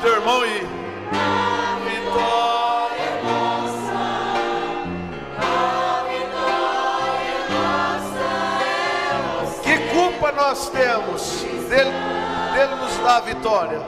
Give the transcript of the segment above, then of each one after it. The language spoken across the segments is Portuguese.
teu irmão e vitória é nossa, a vitória é nossa. Que culpa nós temos dele nos dar a vitória?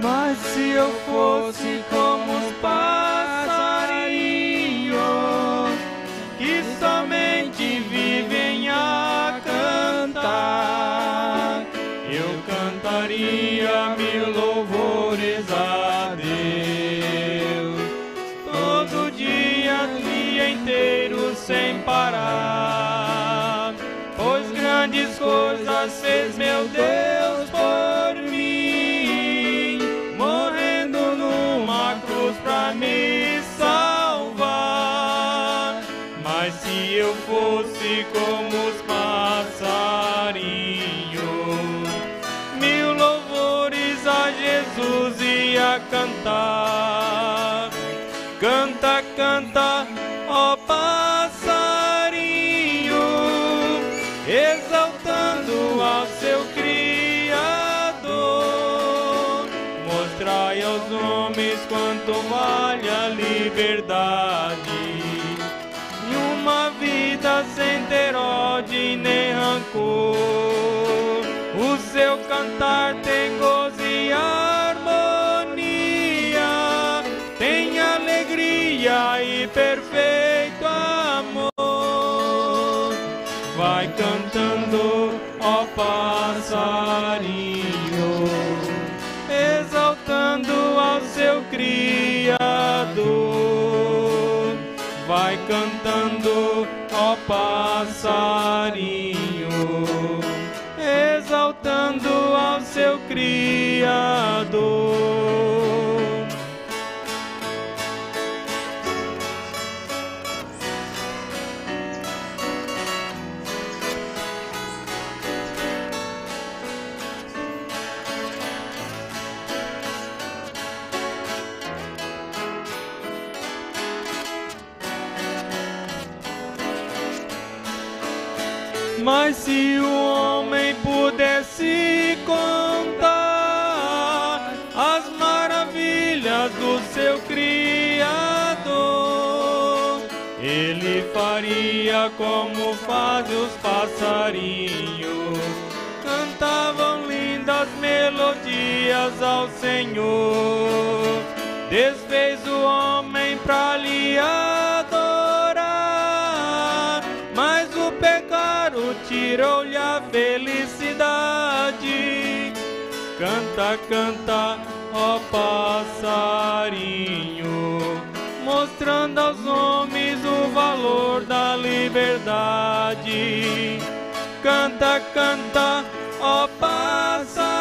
Mas se eu fosse como os passarinhos que somente vivem a cantar, eu cantaria mil louvores a Deus todo dia inteiro sem parar, pois grandes coisas fez meu Deus por mim, morrendo numa cruz pra me salvar. Mas se eu fosse como os passarinhos, mil louvores a Jesus ia cantar. Canta, canta, ó passarinho, exaltando ao seu Criador. Mostrai aos homens quanto vale a liberdade, e uma vida sem ter ódio nem rancor. O seu cantar tem gozo e harmonia, tem alegria e perfeito amor. Vai cantando, ó passarinho, exaltando ao seu Criador. Vai cantando, ó passarinho, exaltando ao seu Criador. Mas se o homem pudesse contar as maravilhas do seu Criador, ele faria como fazem os passarinhos, cantavam lindas melodias ao Senhor. Desfez o homem pra lhe adorar, pássaro tirou-lhe a felicidade. Canta, canta, ó passarinho, mostrando aos homens o valor da liberdade. Canta, canta, ó passarinho,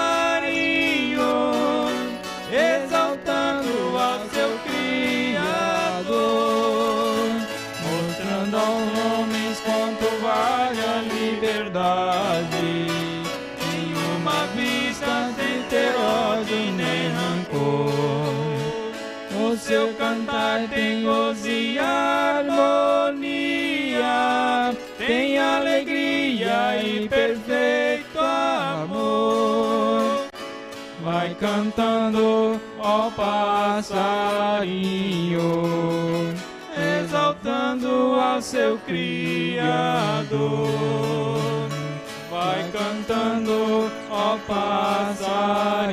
exaltando a seu Criador, mostrando aos homens quanto vale a liberdade, em uma vista sem ter ódio nem rancor. O seu cantar tem gozo e harmonia, tem alegria e perfeito amor. Vai cantando, ó passarinho, exaltando ao seu Criador. Vai cantando, ó passarinho,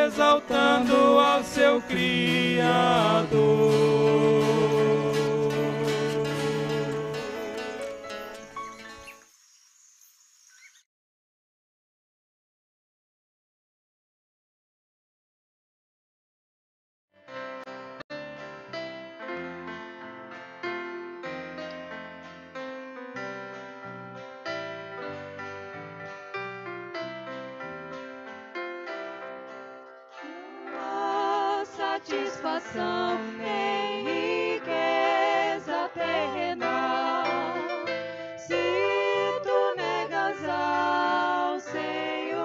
exaltando ao seu Criador. Satisfação em riqueza terrenal, se tu negas ao Senhor,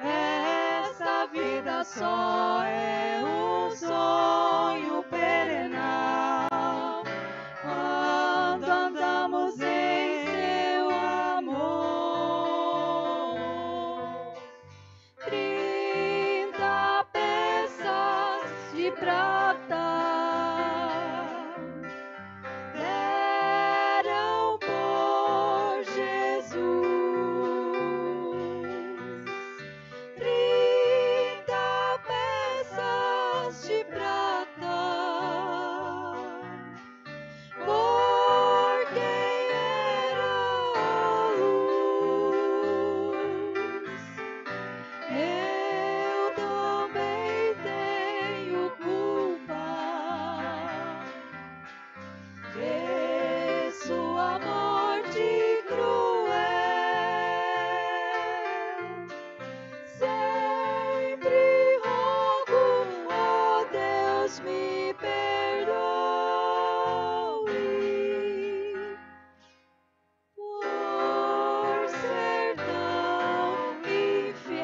essa vida só é um sonho perenal, quando andamos em seu amor. 30 peças de prata deram por Jesus. 30 peças de prata por quem era a luz. Eu também tenho culpa de sua morte cruel. Sempre rogo, ó Deus, me perdoe por ser tão infiel.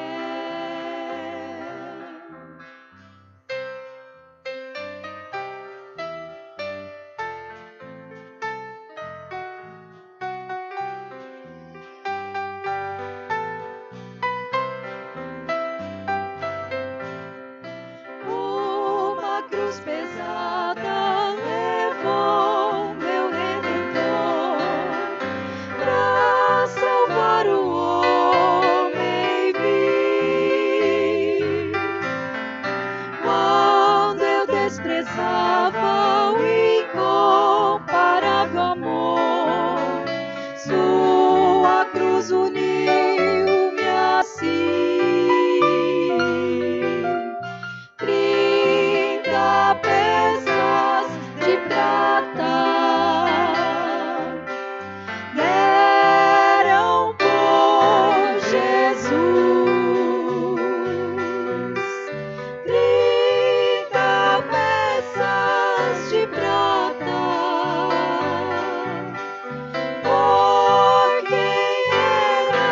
Uma cruz pesada levou meu Redentor pra salvar o homem vil. Quando eu desprezava o incomparável amor, sua cruz uniu-me a si. 30 peças de prata deram por Jesus. 30 peças de prata por quem era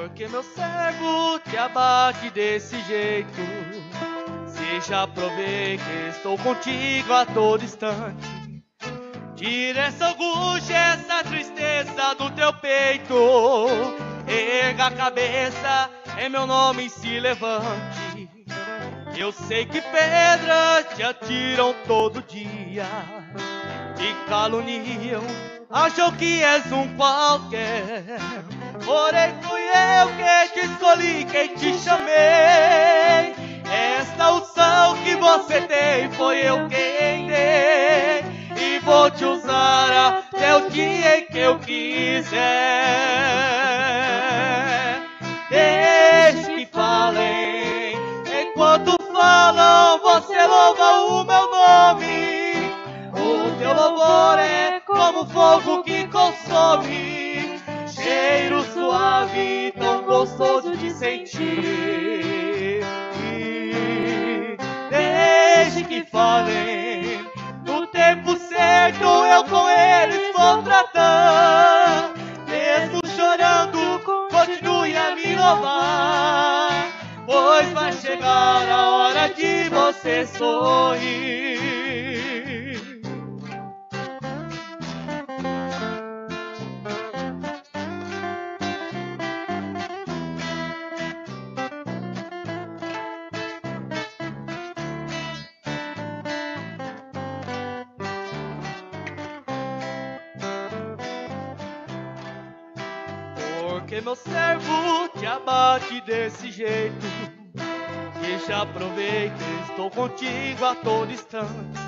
Porque meu servo te abate desse jeito. Se já provei que estou contigo a todo instante. Tira essa angústia, essa tristeza do teu peito. Erga a cabeça, em meu nome se levante. Eu sei que pedras te atiram todo dia, te caluniam, acham que és um qualquer. Porém fui eu que te escolhi, quem te chamei. Esta unção que você tem foi eu quem dei. E vou te usar até o dia em que eu quiser. Deixe que falem, enquanto falam você louva o meu nome. O teu louvor é como fogo que consome, cheiro suave, tão gostoso de sentir. Deixe que falem, no tempo certo eu com eles vou tratar. Mesmo chorando, continue a me louvar, pois vai chegar a hora de você sorrir. Porque meu servo te abate desse jeito. E já provei que estou contigo a todo instante.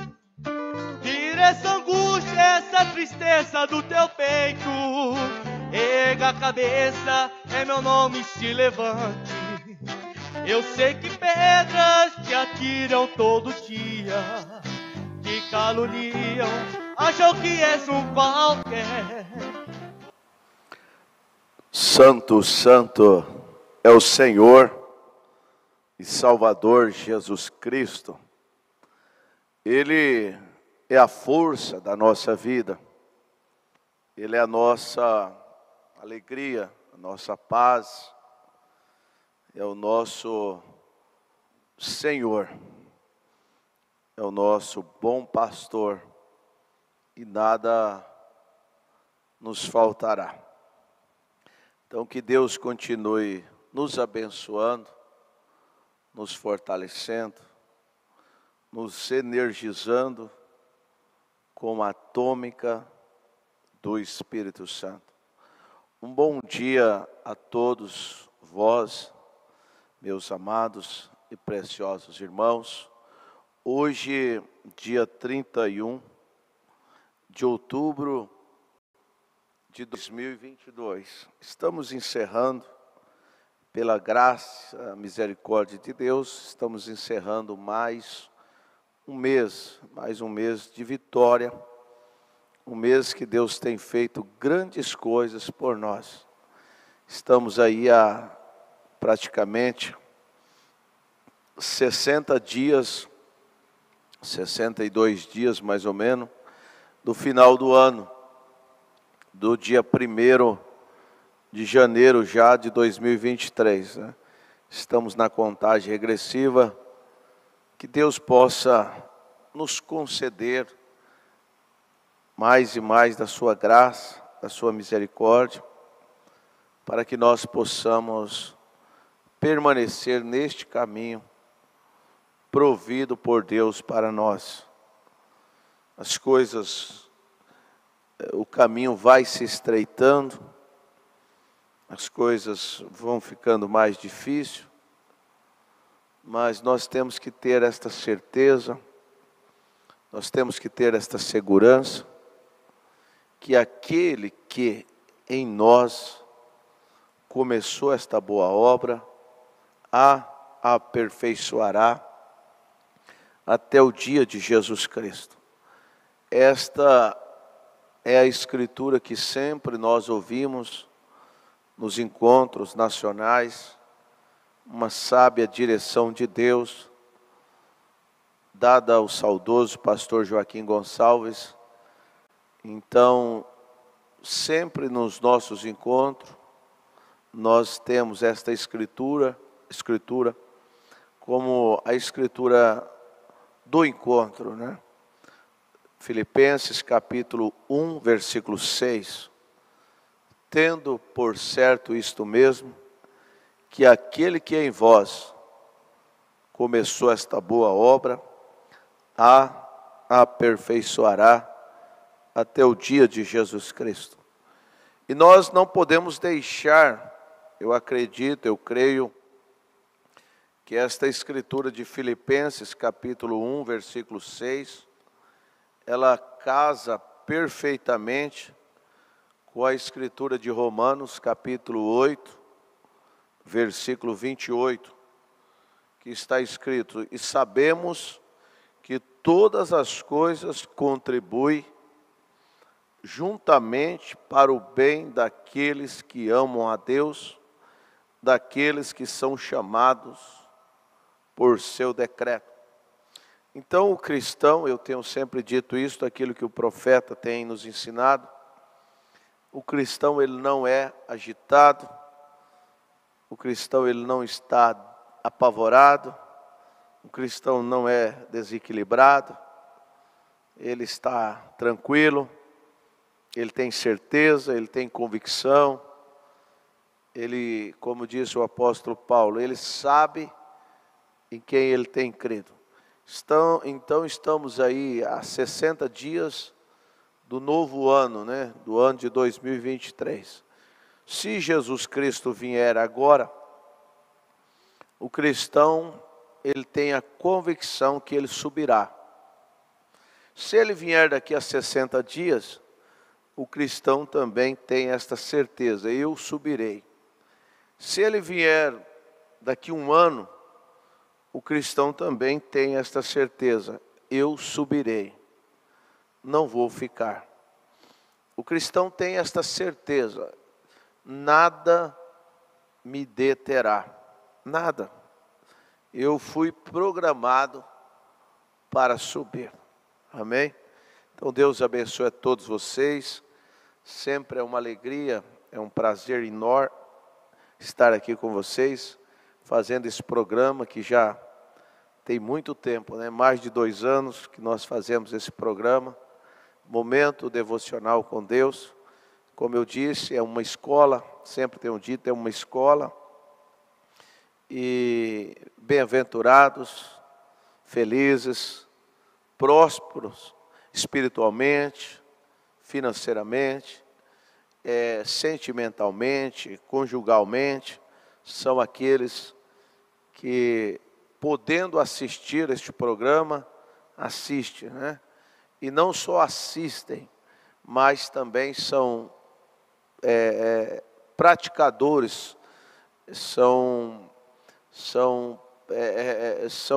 Tira essa angústia, essa tristeza do teu peito. Erga a cabeça, em meu nome se levante. Eu sei que pedras te atiram todo dia, te caluniam, acham que és um qualquer. Santo, Santo é o Senhor e Salvador Jesus Cristo. Ele é a força da nossa vida. Ele é a nossa alegria, a nossa paz. É o nosso Senhor. É o nosso bom pastor. E nada nos faltará. Então que Deus continue nos abençoando, nos fortalecendo, nos energizando com a tônica do Espírito Santo. Um bom dia a todos vós, meus amados e preciosos irmãos. Hoje, dia 31 de outubro de 2022. Estamos encerrando, pela graça, misericórdia de Deus, estamos encerrando mais um mês de vitória, um mês que Deus tem feito grandes coisas por nós. Estamos aí há praticamente 60 dias, 62 dias mais ou menos, do final do ano, do dia 1º de janeiro já de 2023. Né? Estamos na contagem regressiva. Que Deus possa nos conceder mais e mais da sua graça, da sua misericórdia, para que nós possamos permanecer neste caminho provido por Deus para nós. As coisas, o caminho vai se estreitando, as coisas vão ficando mais difíceis, mas nós temos que ter esta certeza, nós temos que ter esta segurança, que aquele que em nós começou esta boa obra, a aperfeiçoará até o dia de Jesus Cristo. Esta é a escritura que sempre nós ouvimos nos encontros nacionais, uma sábia direção de Deus, dada ao saudoso pastor Joaquim Gonçalves. Então, sempre nos nossos encontros, nós temos esta escritura como a escritura do encontro, né? Filipenses capítulo 1, versículo 6. Tendo por certo isto mesmo, que aquele que em vós começou esta boa obra, a aperfeiçoará até o dia de Jesus Cristo. E nós não podemos deixar, eu acredito, eu creio, que esta escritura de Filipenses, capítulo 1, versículo 6, ela casa perfeitamente com a escritura de Romanos, capítulo 8, versículo 28, que está escrito: e sabemos que todas as coisas contribuem juntamente para o bem daqueles que amam a Deus, daqueles que são chamados por seu decreto. Então o cristão, eu tenho sempre dito isso, aquilo que o profeta tem nos ensinado, o cristão ele não é agitado, o cristão ele não está apavorado, o cristão não é desequilibrado, ele está tranquilo, ele tem certeza, ele tem convicção, ele, como disse o apóstolo Paulo, ele sabe em quem ele tem crido. Então estamos aí há 60 dias do novo ano, né? Do ano de 2023. Se Jesus Cristo vier agora, o cristão ele tem a convicção que ele subirá. Se ele vier daqui a 60 dias, o cristão também tem esta certeza: eu subirei. Se ele vier daqui a um ano, o cristão também tem esta certeza: eu subirei, não vou ficar. O cristão tem esta certeza: nada me deterá, nada. Eu fui programado para subir. Amém? Então Deus abençoe a todos vocês. Sempre é uma alegria, é um prazer enorme estar aqui com vocês, fazendo esse programa que já tem muito tempo, né? Mais de 2 anos que nós fazemos esse programa, Momento Devocional com Deus. Como eu disse, é uma escola, sempre tenho dito, é uma escola. E bem-aventurados, felizes, prósperos espiritualmente, financeiramente, sentimentalmente, conjugalmente, são aqueles que, podendo assistir este programa, assistem, né? E não só assistem, mas também são praticadores, são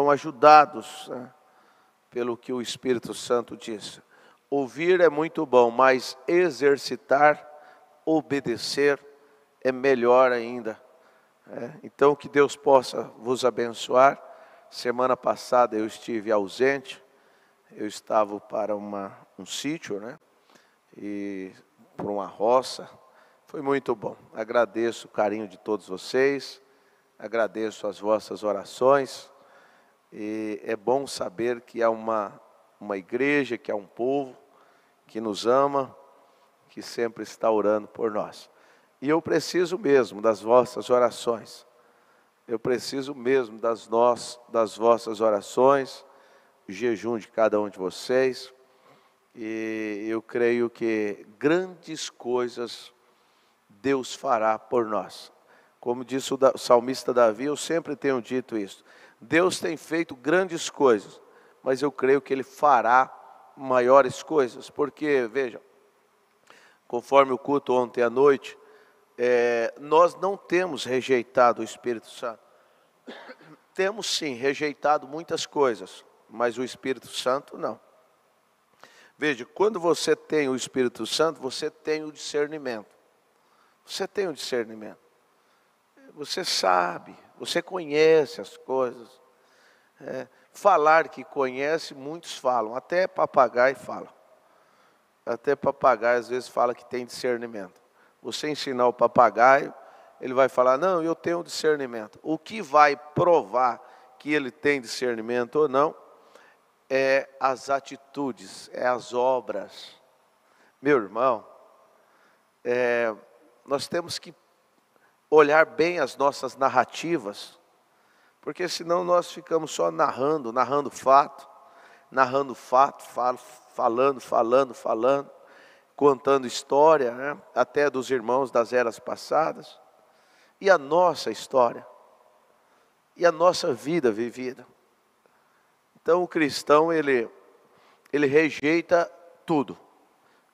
ajudados, né, pelo que o Espírito Santo diz. Ouvir é muito bom, mas exercitar, obedecer é melhor ainda. Então que Deus possa vos abençoar. Semana passada eu estive ausente, eu estava para um sítio, né? E para uma roça. Foi muito bom. Agradeço o carinho de todos vocês, agradeço as vossas orações. E é bom saber que há uma igreja, que há um povo que nos ama, que sempre está orando por nós. E eu preciso mesmo das vossas orações. Eu preciso mesmo das vossas orações, o jejum de cada um de vocês. E eu creio que grandes coisas Deus fará por nós. Como disse o salmista Davi, eu sempre tenho dito isso. Deus tem feito grandes coisas, mas eu creio que Ele fará maiores coisas. Porque, veja, conforme o culto ontem à noite, nós não temos rejeitado o Espírito Santo. Temos sim rejeitado muitas coisas, mas o Espírito Santo não. Veja, quando você tem o Espírito Santo, você tem o discernimento. Você tem o discernimento. Você sabe, você conhece as coisas. Falar que conhece, muitos falam, até papagaio fala. Até papagaio às vezes fala que tem discernimento. Você ensinar o papagaio, ele vai falar, não, eu tenho discernimento. O que vai provar que ele tem discernimento ou não, é as atitudes, é as obras. Meu irmão, nós temos que olhar bem as nossas narrativas, porque senão nós ficamos só narrando fato, falando, contando história, né? Até dos irmãos das eras passadas, e a nossa história, e a nossa vida vivida. Então o cristão, ele rejeita tudo,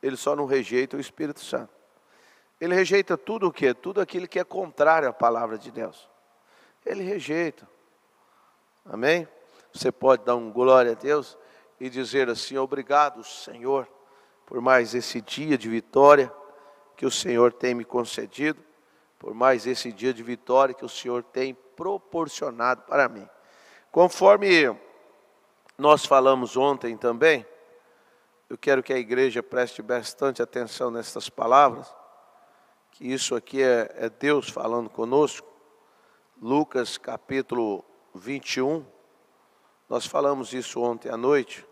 ele só não rejeita o Espírito Santo. Ele rejeita tudo o quê? Tudo aquilo que é contrário à palavra de Deus. Ele rejeita. Amém? Você pode dar um glória a Deus e dizer assim, obrigado, Senhor, por mais esse dia de vitória que o Senhor tem me concedido, por mais esse dia de vitória que o Senhor tem proporcionado para mim. Conforme nós falamos ontem também, eu quero que a igreja preste bastante atenção nessas palavras, que isso aqui é Deus falando conosco. Lucas capítulo 21, nós falamos isso ontem à noite.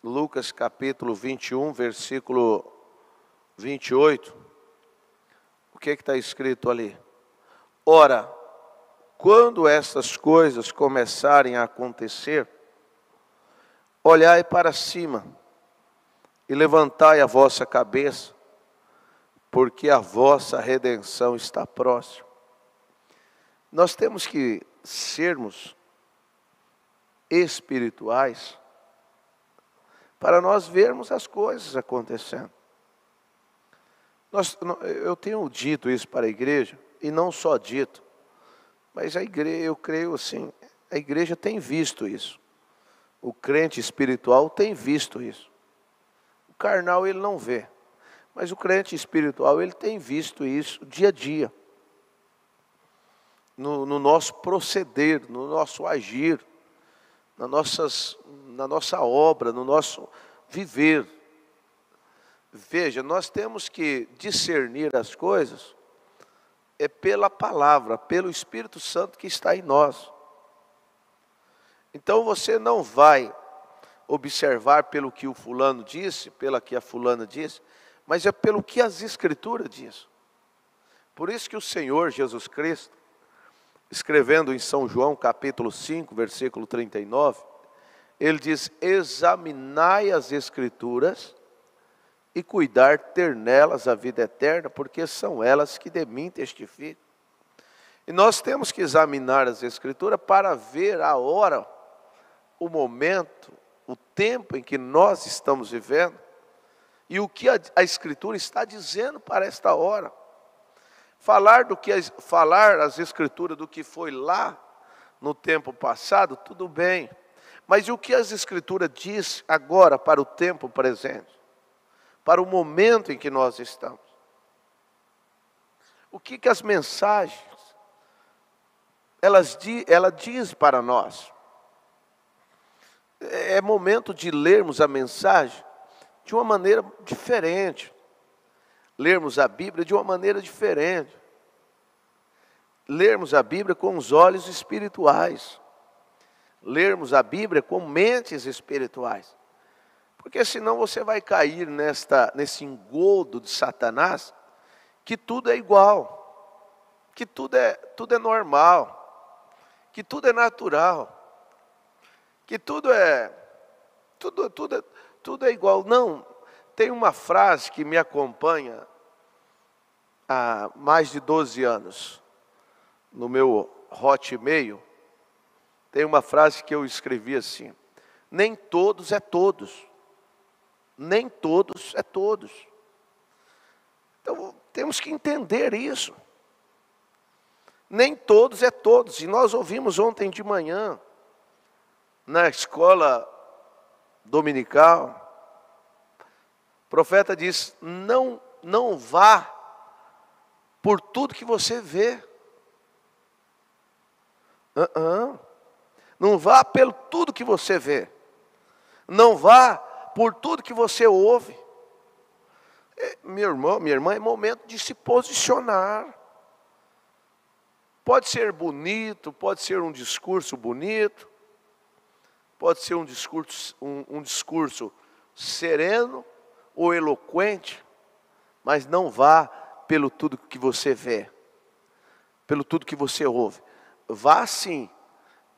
Lucas capítulo 21, versículo 28. O que está escrito ali? Ora, quando essas coisas começarem a acontecer, olhai para cima e levantai a vossa cabeça, porque a vossa redenção está próxima. Nós temos que sermos espirituais para nós vermos as coisas acontecendo. Eu tenho dito isso para a igreja, e não só dito, mas a igreja, eu creio assim, a igreja tem visto isso. O crente espiritual tem visto isso. O carnal ele não vê, mas o crente espiritual ele tem visto isso dia a dia. No nosso proceder, no nosso agir, na nossa obra, no nosso viver. Veja, nós temos que discernir as coisas pela palavra, pelo Espírito Santo que está em nós. Então você não vai observar pelo que o fulano disse, pela que a fulana disse, mas é pelo que as Escrituras dizem. Por isso que o Senhor Jesus Cristo, escrevendo em São João capítulo 5, versículo 39, ele diz, examinai as Escrituras e cuidar ter nelas a vida eterna, porque são elas que de mim testificam. E nós temos que examinar as Escrituras para ver a hora, o momento, o tempo em que nós estamos vivendo, e o que a Escritura está dizendo para esta hora. Falar as Escrituras do que foi lá no tempo passado, tudo bem. Mas e o que as Escrituras diz agora para o tempo presente? Para o momento em que nós estamos? O que as mensagens, ela diz para nós? É momento de lermos a mensagem de uma maneira diferente. Lermos a Bíblia de uma maneira diferente. Lermos a Bíblia com os olhos espirituais. Lermos a Bíblia com mentes espirituais. Porque senão você vai cair nesse engodo de Satanás, que tudo é igual, que tudo é normal, que tudo é natural, que tudo é igual. Não, tem uma frase que me acompanha há mais de 12 anos, no meu Hotmail, tem uma frase que eu escrevi assim, nem todos é todos. Nem todos é todos. Então, temos que entender isso. Nem todos é todos. E nós ouvimos ontem de manhã, na escola dominical, o profeta diz, não vá por tudo que você vê. Não vá pelo tudo que você vê. Não vá por tudo que você ouve. Meu irmão, minha irmã, é momento de se posicionar. Pode ser bonito, pode ser um discurso bonito, pode ser um discurso sereno ou eloquente, mas não vá pelo tudo que você vê, pelo tudo que você ouve. Vá sim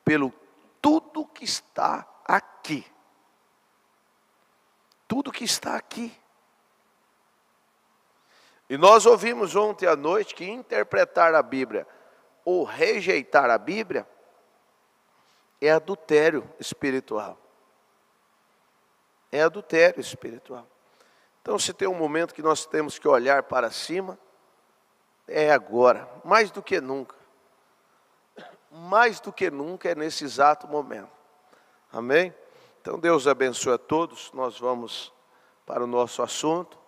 pelo tudo que está aqui. Tudo que está aqui. E nós ouvimos ontem à noite que interpretar a Bíblia ou rejeitar a Bíblia é adultério espiritual. É adultério espiritual. Então, se tem um momento que nós temos que olhar para cima, é agora, mais do que nunca. Mais do que nunca é nesse exato momento. Amém? Então, Deus abençoe a todos. Nós vamos para o nosso assunto,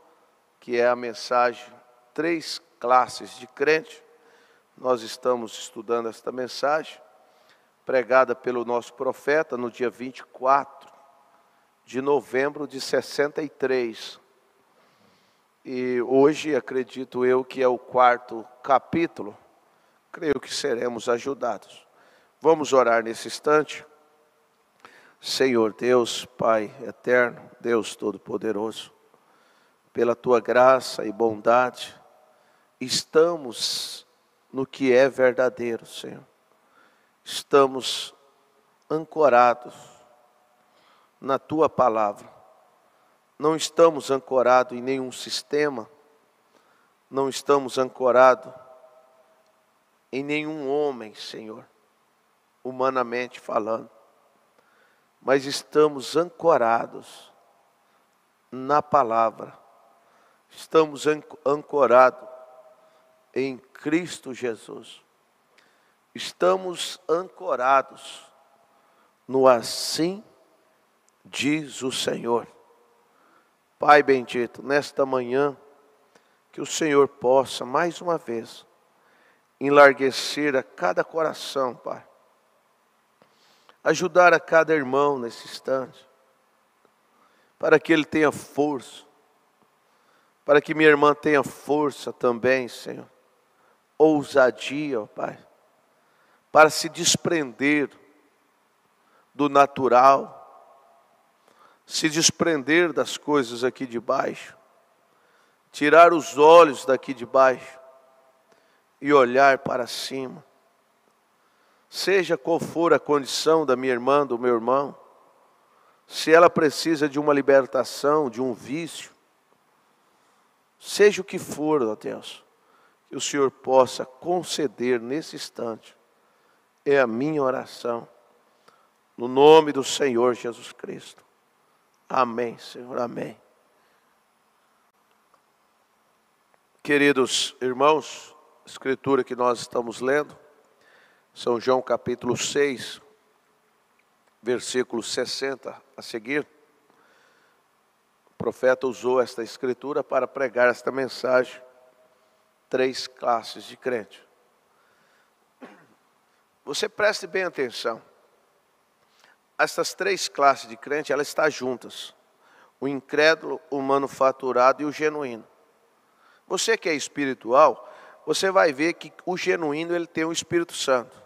que é a mensagem 3 classes de crente. Nós estamos estudando esta mensagem, pregada pelo nosso profeta no dia 24 de novembro de 63. E hoje, acredito eu, que é o 4º capítulo. Creio que seremos ajudados. Vamos orar nesse instante. Senhor Deus, Pai eterno, Deus Todo-Poderoso, pela Tua graça e bondade, estamos no que é verdadeiro, Senhor. Estamos ancorados na Tua palavra. Não estamos ancorados em nenhum sistema, não estamos ancorados em nenhum homem, Senhor, humanamente falando, mas estamos ancorados na palavra, estamos ancorados em Cristo Jesus, estamos ancorados no assim diz o Senhor. Pai bendito, nesta manhã, que o Senhor possa mais uma vez enlarguecer a cada coração, Pai. Ajudar a cada irmão nesse instante, para que ele tenha força, para que minha irmã tenha força também, Senhor. Ousadia, ó Pai, para se desprender do natural, se desprender das coisas aqui de baixo, tirar os olhos daqui de baixo e olhar para cima. Seja qual for a condição da minha irmã, do meu irmão, se ela precisa de uma libertação, de um vício, seja o que for, ó Deus, que o Senhor possa conceder nesse instante, é a minha oração, no nome do Senhor Jesus Cristo. Amém, Senhor, amém. Queridos irmãos, a escritura que nós estamos lendo, São João capítulo 6, versículo 60 a seguir. O profeta usou esta escritura para pregar esta mensagem, 3 classes de crente. Você preste bem atenção. Essas 3 classes de crente, elas estão juntas. O incrédulo, o manufaturado e o genuíno. Você que é espiritual, você vai ver que o genuíno, ele tem o Espírito Santo.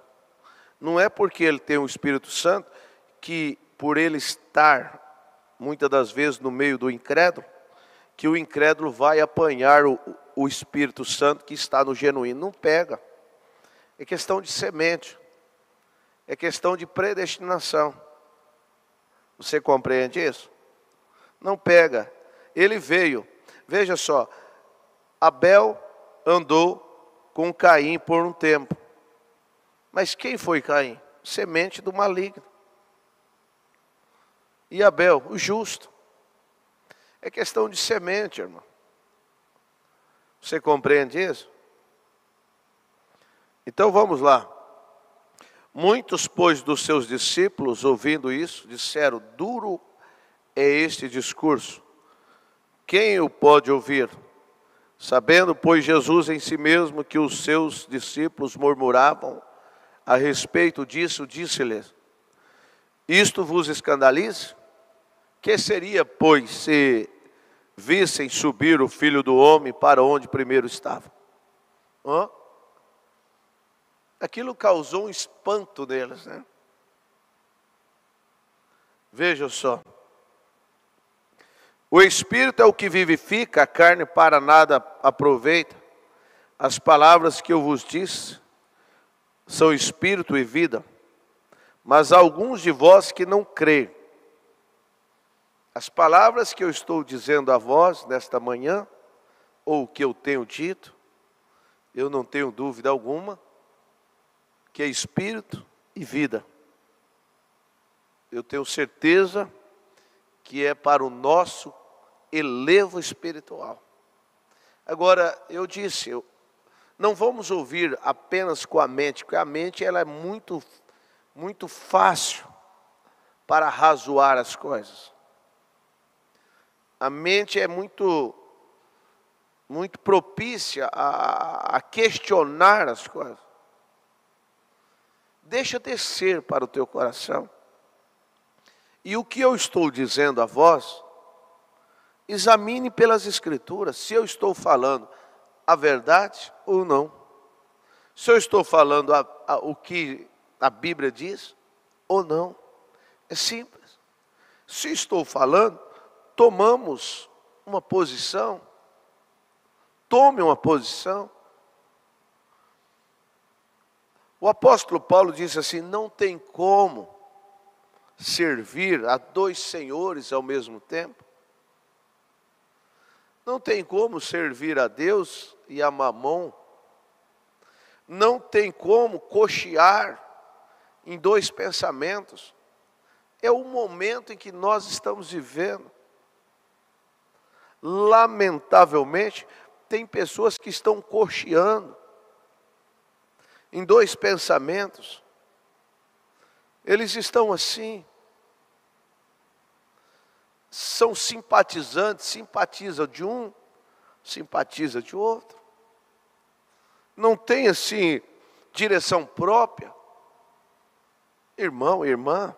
Não é porque ele tem o Espírito Santo, que por ele estar, muitas das vezes, no meio do incrédulo, que o incrédulo vai apanhar o Espírito Santo que está no genuíno. Não pega. É questão de semente. É questão de predestinação. Você compreende isso? Não pega. Ele veio. Veja só. Abel andou com Caim por um tempo. Mas quem foi Caim? Semente do maligno. E Abel, o justo. É questão de semente, irmão. Você compreende isso? Então vamos lá. Muitos, pois, dos seus discípulos, ouvindo isso, disseram: duro é este discurso. Quem o pode ouvir? Sabendo, pois, Jesus em si mesmo que os seus discípulos murmuravam a respeito disso, disse-lhes: isto vos escandaliza? Que seria, pois, se vissem subir o Filho do Homem para onde primeiro estava? Aquilo causou um espanto neles, né? Veja só. O Espírito é o que vivifica, a carne para nada aproveita. As palavras que eu vos disse são Espírito e vida. Mas há alguns de vós que não creem. As palavras que eu estou dizendo a vós nesta manhã, ou que eu tenho dito, eu não tenho dúvida alguma, que é Espírito e vida. Eu tenho certeza que é para o nosso elevo espiritual. Agora, eu disse, não vamos ouvir apenas com a mente, porque a mente ela é muito fácil para razoar as coisas. A mente é muito propícia a questionar as coisas. Deixa descer para o teu coração. E o que eu estou dizendo a vós, examine pelas Escrituras, se eu estou falando a verdade ou não. Se eu estou falando o que a Bíblia diz ou não. É simples. Se estou falando, tomamos uma posição. Tome uma posição. O apóstolo Paulo diz assim, não tem como servir a dois senhores ao mesmo tempo. Não tem como servir a Deus e a Mamon. Não tem como cochear em dois pensamentos. É o momento em que nós estamos vivendo. Lamentavelmente, tem pessoas que estão cocheando em dois pensamentos. Eles estão assim. São simpatizantes, simpatiza de um, simpatiza de outro. Não tem assim direção própria. Irmão, irmã,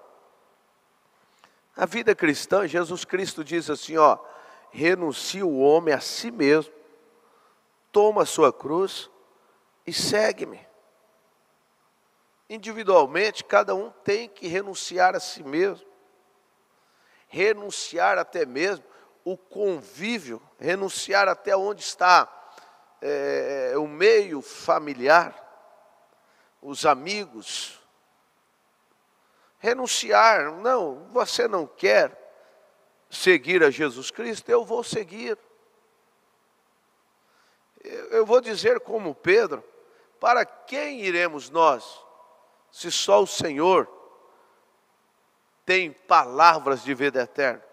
a vida cristã, Jesus Cristo diz assim, ó, renuncia o homem a si mesmo, toma a sua cruz e segue-me. Individualmente, cada um tem que renunciar a si mesmo. Renunciar até mesmo o convívio, renunciar até onde está o meio familiar, os amigos. Renunciar, não, você não quer seguir a Jesus Cristo, eu vou seguir. Eu vou dizer como Pedro, para quem iremos nós? Se só o Senhor tem palavras de vida eterna.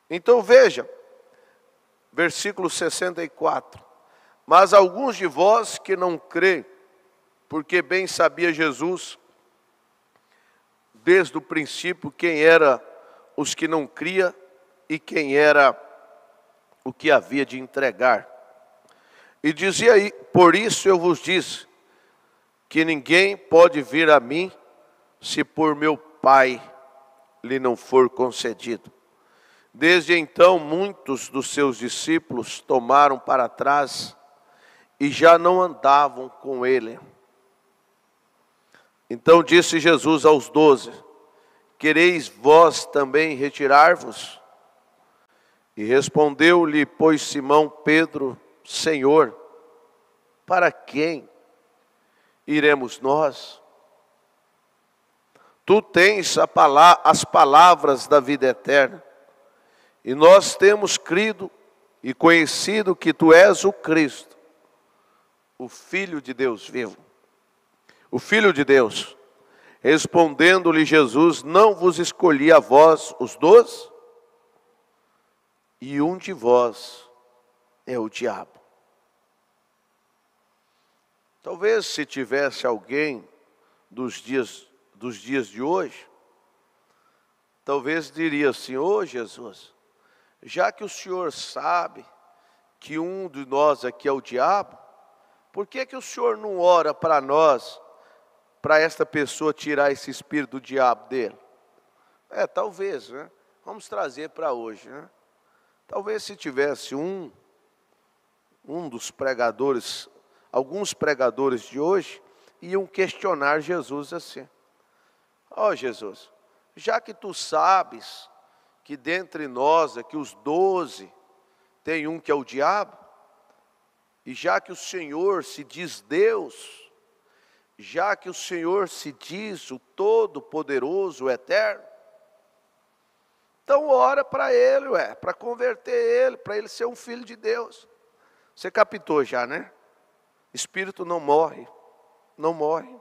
Então veja, versículo 64. Mas alguns de vós que não creem, porque bem sabia Jesus, desde o princípio, quem era os que não cria e quem era o que havia de entregar. E dizia aí, por isso eu vos disse, que ninguém pode vir a mim, se por meu Pai lhe não for concedido. Desde então, muitos dos seus discípulos tomaram para trás e já não andavam com ele. Então disse Jesus aos 12, quereis vós também retirar-vos? E respondeu-lhe, pois, Simão Pedro, Senhor, para quem iremos nós? Tu tens as palavras da vida eterna, e nós temos crido e conhecido que Tu és o Cristo, o Filho de Deus vivo. O Filho de Deus. Respondendo-lhe Jesus, não vos escolhi a vós os 12? E um de vós é o diabo. Talvez se tivesse alguém dos dias de hoje, talvez diria assim, ô Jesus, já que o Senhor sabe que um de nós aqui é o diabo, por que o Senhor não ora para nós, para esta pessoa tirar esse espírito do diabo dele? Talvez, né? Vamos trazer para hoje, né? Talvez se tivesse um dos pregadores, alguns pregadores de hoje, iam questionar Jesus assim: ó Jesus, já que tu sabes que dentre nós, aqui os 12, tem um que é o diabo, e já que o Senhor se diz Deus, já que o Senhor se diz o Todo-Poderoso, o Eterno, então ora para ele, para converter ele, para ele ser um filho de Deus. Você captou já, né? Espírito não morre, não morre.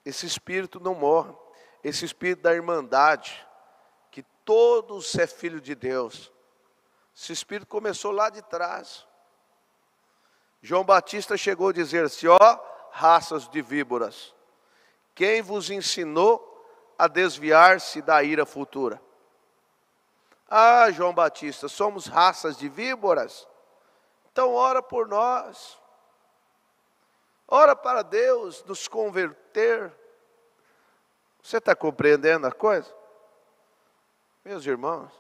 Esse espírito não morre. Esse espírito da irmandade, que todos é filho de Deus. Esse espírito começou lá de trás. João Batista chegou a dizer assim: ó, raças de víboras, quem vos ensinou a desviar-se da ira futura? Ah, João Batista, somos raças de víboras? Então ora por nós. Ora para Deus nos converter. Você está compreendendo a coisa? Meus irmãos,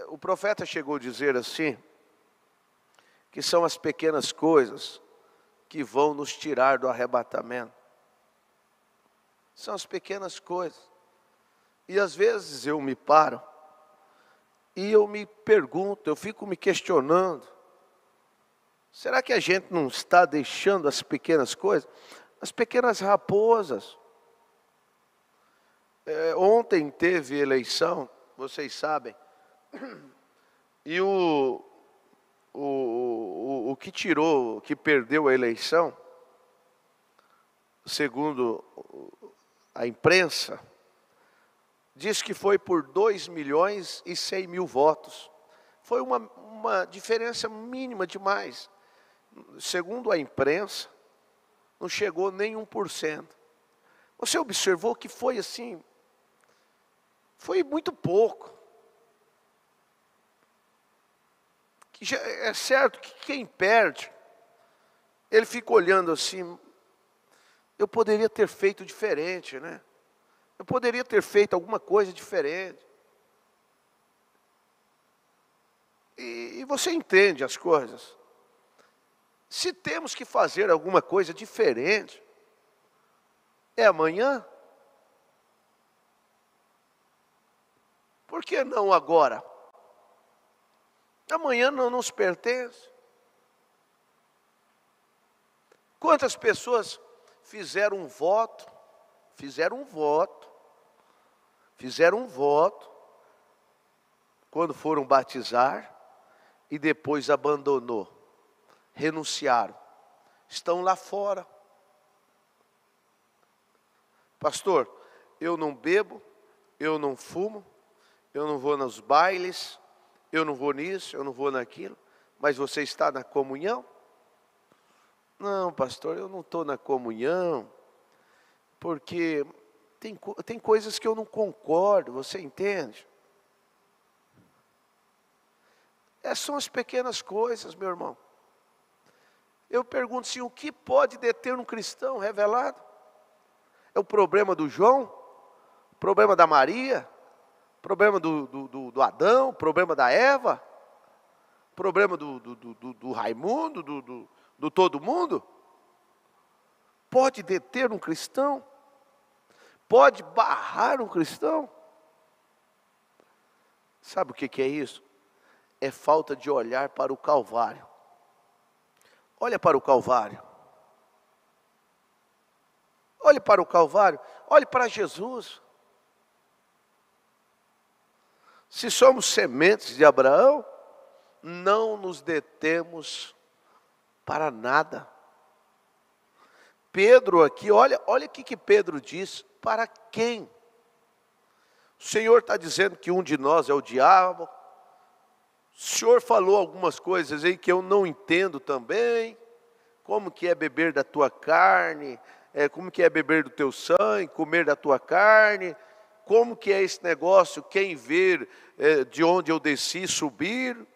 o profeta chegou a dizer assim, que são as pequenas coisas que vão nos tirar do arrebatamento. São as pequenas coisas. E às vezes eu me paro e eu me pergunto, eu fico me questionando: será que a gente não está deixando as pequenas coisas? As pequenas raposas. Ontem teve eleição, vocês sabem, e o que perdeu a eleição, segundo a imprensa, diz que foi por 2.100.000 votos. Foi uma diferença mínima demais. Segundo a imprensa, não chegou nem 1%. Você observou que foi assim, foi muito pouco. Que já é certo que quem perde, ele fica olhando assim: eu poderia ter feito diferente, né? Eu poderia ter feito alguma coisa diferente. E você entende as coisas. Se temos que fazer alguma coisa diferente, é amanhã. Por que não agora? Amanhã não nos pertence. Quantas pessoas fizeram um voto, quando foram batizar, e depois abandonou, renunciaram, estão lá fora. Pastor, eu não bebo, eu não fumo, eu não vou nos bailes, eu não vou nisso, eu não vou naquilo, mas você está na comunhão? Não, pastor, eu não estou na comunhão, porque tem coisas que eu não concordo, você entende? São as pequenas coisas, meu irmão. Eu pergunto assim: o que pode deter um cristão revelado? É o problema do João? O problema da Maria? O problema do Adão? O problema da Eva? O problema do Raimundo? Do todo mundo? Pode deter um cristão? Pode barrar um cristão? Sabe o que é isso? É falta de olhar para o Calvário. Olha para o Calvário. Olhe para o Calvário. Olhe para Jesus. Se somos sementes de Abraão, não nos detemos para nada. Pedro aqui, olha o que Pedro diz: para quem? O Senhor está dizendo que um de nós é o diabo. O Senhor falou algumas coisas aí que eu não entendo também. Como que é beber da tua carne, como que é beber do teu sangue, comer da tua carne. Como que é esse negócio, quem ver de onde eu desci subir.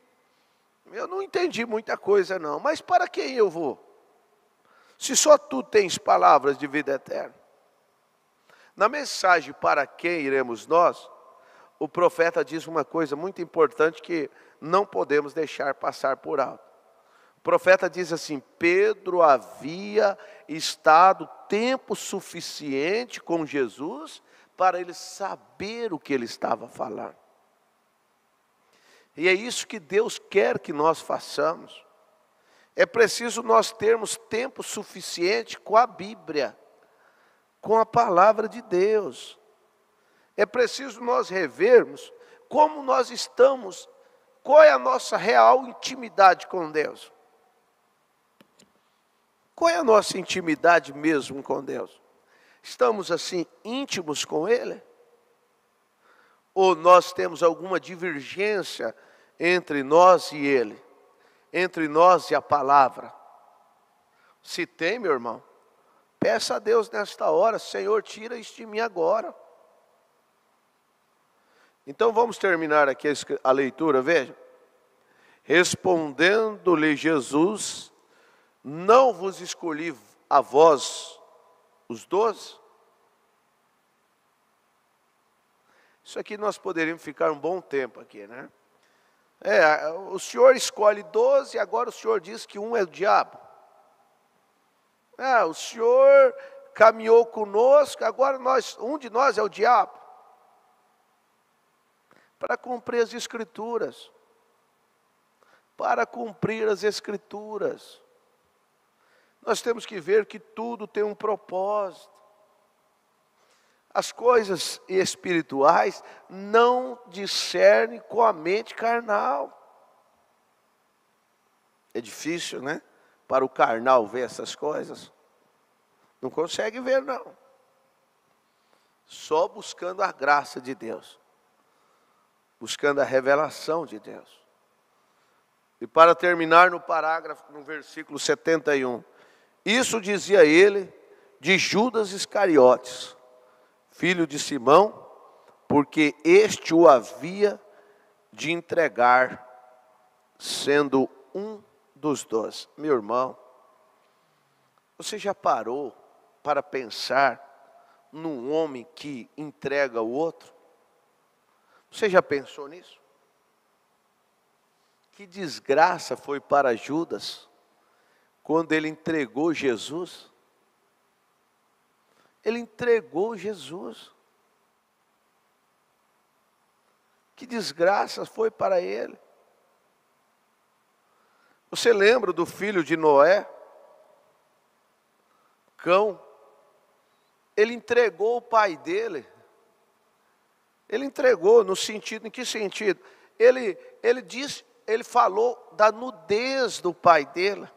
Eu não entendi muita coisa não, mas para quem eu vou? Se só tu tens palavras de vida eterna. Na mensagem para quem iremos nós, o profeta diz uma coisa muito importante que não podemos deixar passar por alto. O profeta diz assim: Pedro havia estado tempo suficiente com Jesus para ele saber o que ele estava falando. E é isso que Deus quer que nós façamos. É preciso nós termos tempo suficiente com a Bíblia, com a palavra de Deus. É preciso nós revermos como nós estamos, qual é a nossa real intimidade com Deus. Qual é a nossa intimidade mesmo com Deus? Estamos assim íntimos com Ele? Ou nós temos alguma divergência entre nós e Ele? Entre nós e a palavra? Se tem, meu irmão, peça a Deus nesta hora: Senhor, tira isso de mim agora. Então vamos terminar aqui a leitura, veja. Respondendo-lhe Jesus: não vos escolhi a vós, os 12? Isso aqui nós poderíamos ficar um bom tempo aqui, né? O Senhor escolhe 12, agora o Senhor diz que um é o diabo. O Senhor caminhou conosco, agora um de nós é o diabo. Para cumprir as Escrituras. Para cumprir as Escrituras. Nós temos que ver que tudo tem um propósito. As coisas espirituais não discernem com a mente carnal. É difícil, né? Para o carnal ver essas coisas. Não consegue ver, não. Só buscando a graça de Deus. Buscando a revelação de Deus. E para terminar no versículo 71. Isso dizia ele de Judas Iscariotes, filho de Simão, porque este o havia de entregar, sendo um dos 12. Meu irmão, você já parou para pensar num homem que entrega o outro? Você já pensou nisso? Que desgraça foi para Judas quando ele entregou Jesus? Ele entregou Jesus. Que desgraça foi para ele. Você lembra do filho de Noé? Cão. Ele entregou o pai dele. Ele entregou no sentido, em que sentido? Ele falou da nudez do pai dele.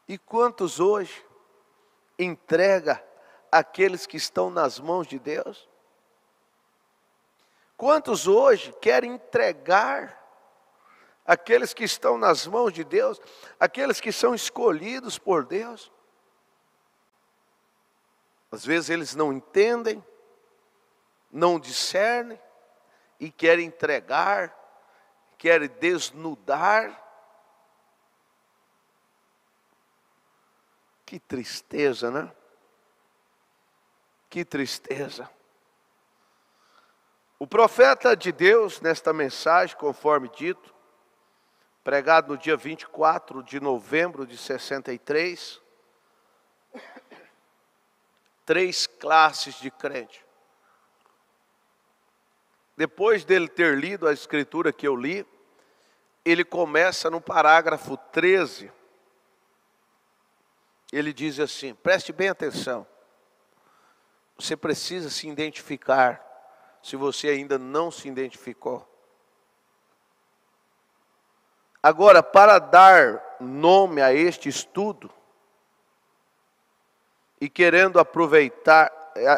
E quantos hoje entrega aqueles que estão nas mãos de Deus? Quantos hoje querem entregar aqueles que estão nas mãos de Deus, aqueles que são escolhidos por Deus? Às vezes eles não entendem, não discernem e querem entregar, querem desnudar. Que tristeza, né? Que tristeza. O profeta de Deus, nesta mensagem, conforme dito, pregado no dia 24 de novembro de 63, 3 classes de crente. Depois dele ter lido a escritura que eu li, ele começa no parágrafo 13. Ele diz assim, preste bem atenção. Você precisa se identificar, se você ainda não se identificou. Agora, para dar nome a este estudo, e querendo aproveitar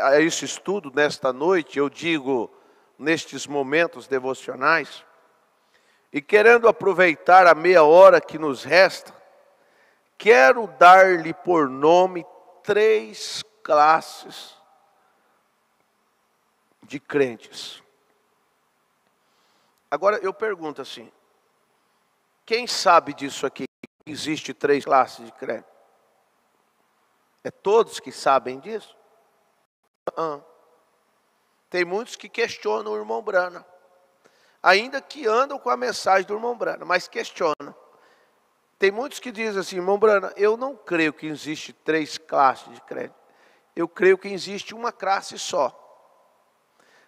a esse estudo nesta noite, eu digo, nestes momentos devocionais, e querendo aproveitar a meia hora que nos resta, quero dar-lhe por nome 3 classes de crentes. Agora eu pergunto assim, quem sabe disso aqui? Existe 3 classes de crentes? É todos que sabem disso? Tem muitos que questionam o irmão Brana, ainda que andam com a mensagem do irmão Brana, mas questionam. Tem muitos que dizem assim, irmão Brana, eu não creio que existe 3 classes de crente. Eu creio que existe uma classe só.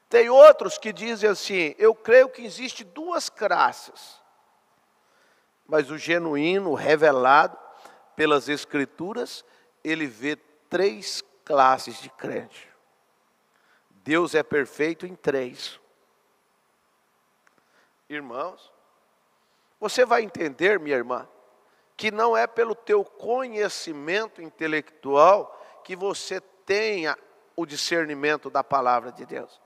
Tem outros que dizem assim, eu creio que existe 2 classes. Mas o genuíno, o revelado pelas Escrituras, ele vê 3 classes de crente. Deus é perfeito em 3. Irmãos, você vai entender, minha irmã, que não é pelo teu conhecimento intelectual que você tenha o discernimento da palavra de Deus.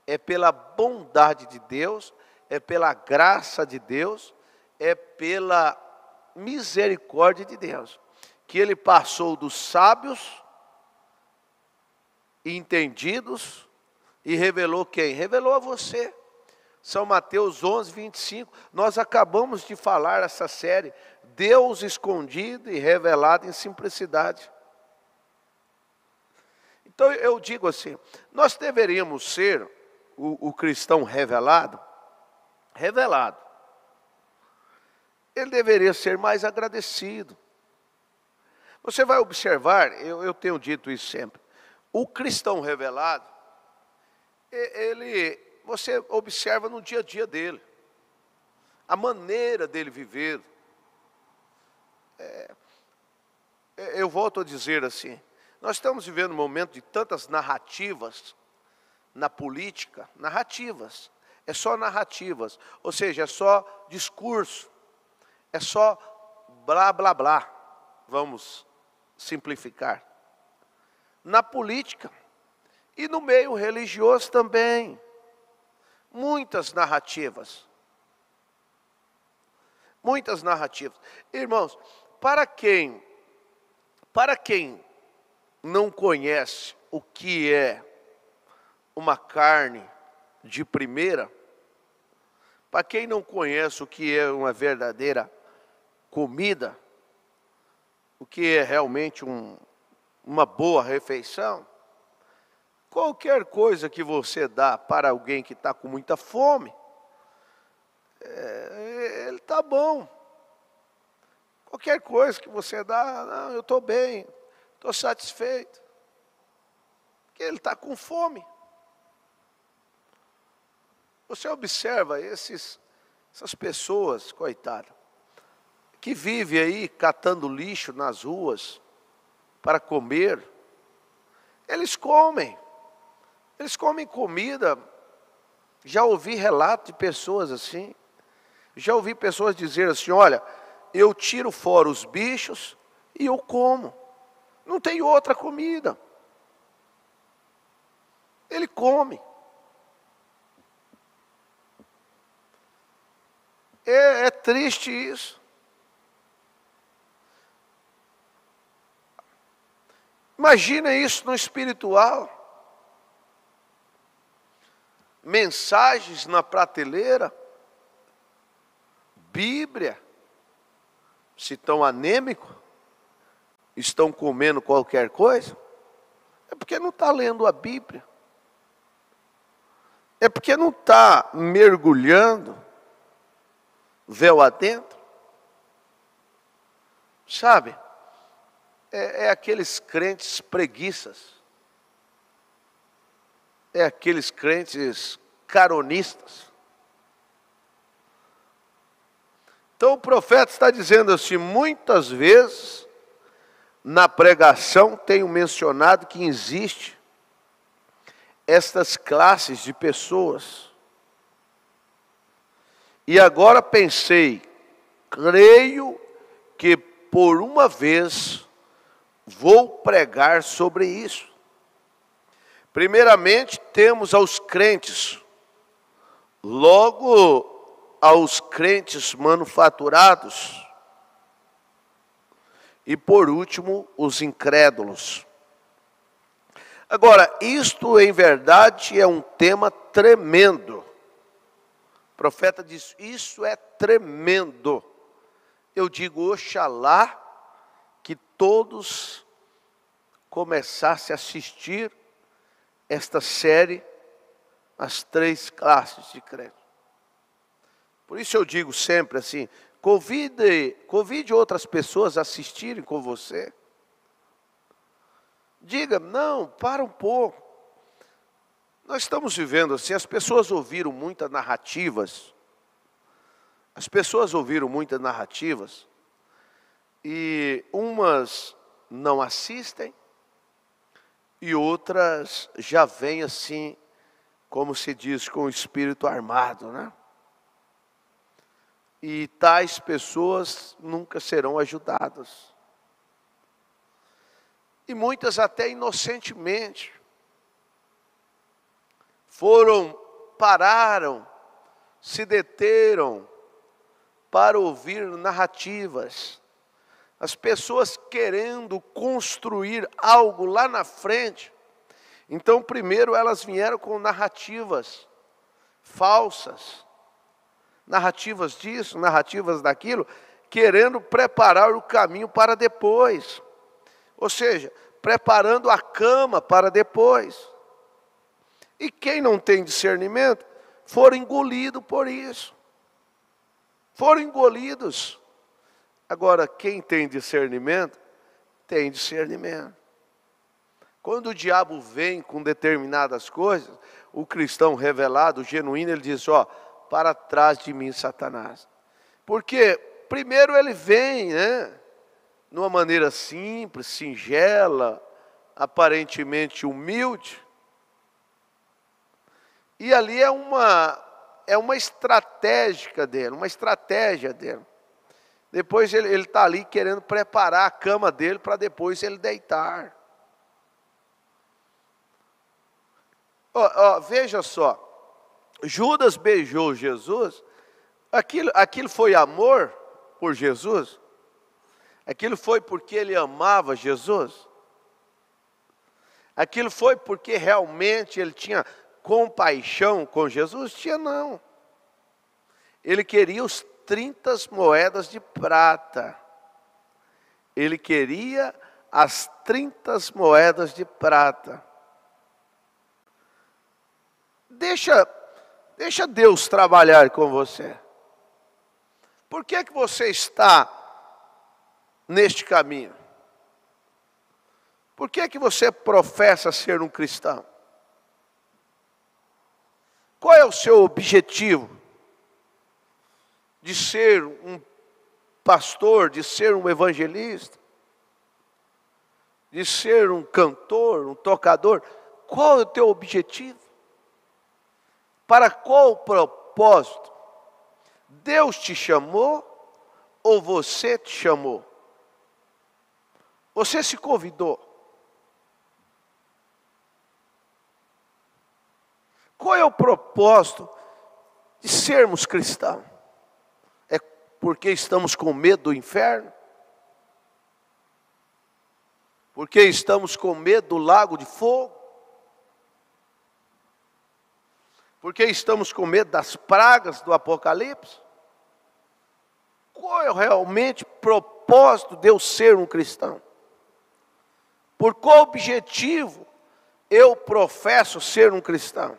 É pela bondade de Deus, é pela graça de Deus, é pela misericórdia de Deus, que Ele passou dos sábios e entendidos e revelou quem? Revelou a você. São Mateus 11, 25. Nós acabamos de falar essa série, Deus escondido e revelado em simplicidade. Então eu digo assim, nós deveríamos ser o cristão revelado. Ele deveria ser mais agradecido. Você vai observar, eu tenho dito isso sempre, o cristão revelado, você observa no dia a dia dele, a maneira dele viver. Eu volto a dizer assim, nós estamos vivendo um momento de tantas narrativas na política, narrativas, é só narrativas, ou seja, é só discurso, é só blá blá blá, vamos simplificar. Na política e no meio religioso também, muitas narrativas. Muitas narrativas. Irmãos, para quem não conhece o que é uma carne de primeira, para quem não conhece o que é uma verdadeira comida, o que é realmente uma boa refeição, qualquer coisa que você dá para alguém que está com muita fome, ele está bom. Qualquer coisa que você dá, não, eu estou bem, estou satisfeito. Porque ele está com fome. Você observa essas pessoas, coitadas, que vivem aí catando lixo nas ruas para comer. Eles comem comida. Já ouvi relato de pessoas assim. Já ouvi pessoas dizer assim, olha, eu tiro fora os bichos e eu como. Não tem outra comida. Ele come. É triste isso. Imagina isso no espiritual. Mensagens na prateleira. Bíblia. Se estão anêmicos, estão comendo qualquer coisa, é porque não está lendo a Bíblia. É porque não está mergulhando véu adentro. Sabe? É aqueles crentes preguiças. É aqueles crentes caronistas. Então o profeta está dizendo assim, muitas vezes na pregação tenho mencionado que existe estas classes de pessoas. E agora pensei, creio que por uma vez vou pregar sobre isso. Primeiramente temos aos crentes, logo aos crentes manufaturados, e por último os incrédulos. Agora, isto em verdade é um tema tremendo. O profeta diz, isso é tremendo. Eu digo, oxalá que todos começassem a assistir esta série as três classes de crente. Por isso eu digo sempre assim, convide outras pessoas a assistirem com você. Diga, não, para um pouco. Nós estamos vivendo assim, as pessoas ouviram muitas narrativas. As pessoas ouviram muitas narrativas. E umas não assistem. E outras já vêm assim, como se diz, com o espírito armado, né? E tais pessoas nunca serão ajudadas. E muitas até inocentemente pararam, se deteram para ouvir narrativas. As pessoas querendo construir algo lá na frente. Então primeiro elas vieram com narrativas falsas. Narrativas disso, narrativas daquilo, querendo preparar o caminho para depois. Ou seja, preparando a cama para depois. E quem não tem discernimento, foram engolidos por isso. Foram engolidos. Agora, quem tem discernimento, tem discernimento. Quando o diabo vem com determinadas coisas, o cristão revelado, o genuíno, ele diz, ó, para trás de mim, Satanás. Porque primeiro ele vem, né, numa maneira simples, singela, aparentemente humilde. E ali é uma estratégia dele. Depois ele está ali querendo preparar a cama dele para depois ele deitar. Veja só. Judas beijou Jesus, aquilo foi amor por Jesus? Aquilo foi porque ele amava Jesus? Aquilo foi porque realmente ele tinha compaixão com Jesus? Tinha não. Ele queria os 30 moedas de prata. Ele queria as 30 moedas de prata. Deixa Deus trabalhar com você. Por que você está neste caminho? Por que você professa ser um cristão? Qual é o seu objetivo? De ser um pastor, de ser um evangelista, de ser um cantor, um tocador? Qual é o teu objetivo? Para qual propósito? Deus te chamou ou você te chamou? Você se convidou? Qual é o propósito de sermos cristãos? É porque estamos com medo do inferno? Porque estamos com medo do lago de fogo? Porque estamos com medo das pragas do Apocalipse? Qual é realmente o propósito de eu ser um cristão? Por qual objetivo eu professo ser um cristão?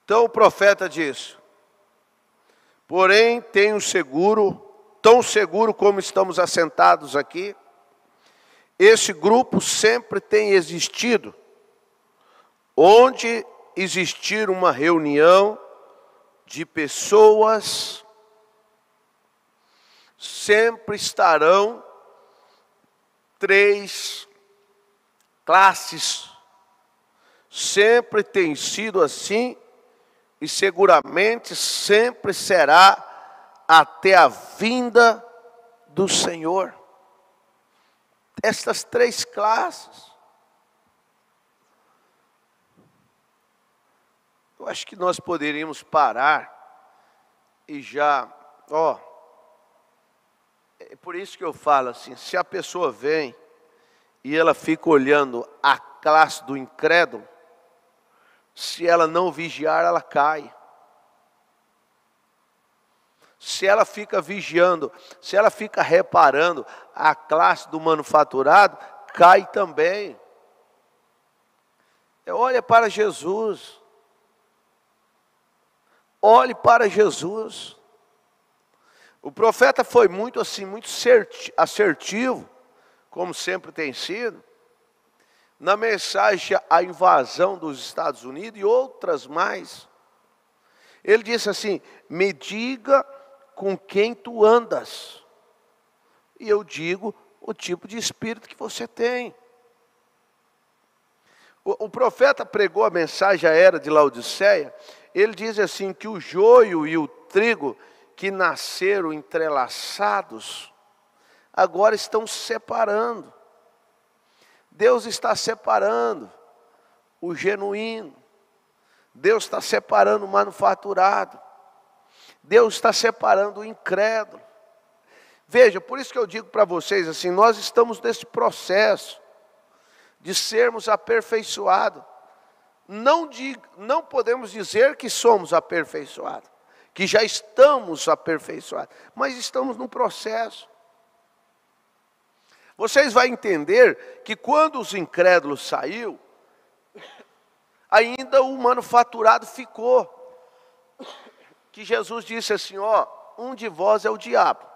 Então o profeta diz, porém tenho seguro, tão seguro como estamos assentados aqui, esse grupo sempre tem existido, onde existir uma reunião de pessoas, sempre estarão 3 classes, sempre tem sido assim, e seguramente sempre será até a vinda do Senhor. Estas 3 classes. Eu acho que nós poderíamos parar e já, é por isso que eu falo assim, se a pessoa vem e ela fica olhando a classe do incrédulo, se ela não vigiar, ela cai. Se ela fica vigiando, se ela fica reparando a classe do manufaturado, cai também. Olha para Jesus. Olhe para Jesus. O profeta foi muito assertivo, como sempre tem sido, na mensagem à invasão dos Estados Unidos e outras mais. Ele disse assim: me diga com quem tu andas, e eu digo o tipo de espírito que você tem. O profeta pregou a mensagem à era de Laodiceia. Ele diz assim que o joio e o trigo que nasceram entrelaçados, agora estão se separando. Deus está separando o genuíno. Deus está separando o manufaturado. Deus está separando o incrédulo. Veja, por isso que eu digo para vocês assim, nós estamos nesse processo de sermos aperfeiçoados. Não podemos dizer que somos aperfeiçoados, que já estamos aperfeiçoados, mas estamos num processo. Vocês vão entender que quando os incrédulos saíram, ainda o manufaturado ficou. Que Jesus disse assim, ó, um de vós é o diabo.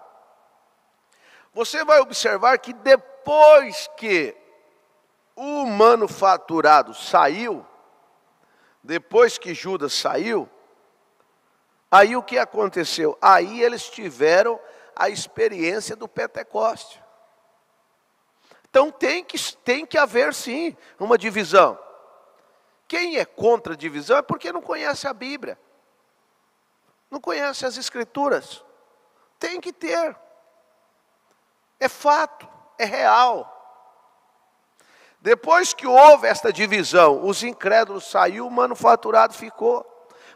Você vai observar que depois que o manufaturado saiu, depois que Judas saiu, aí o que aconteceu? Aí eles tiveram a experiência do Pentecoste. Então tem que haver sim uma divisão. Quem é contra a divisão é porque não conhece a Bíblia, não conhece as Escrituras. Tem que ter. É fato, é real. Depois que houve esta divisão, os incrédulos saíram, o manufaturado ficou.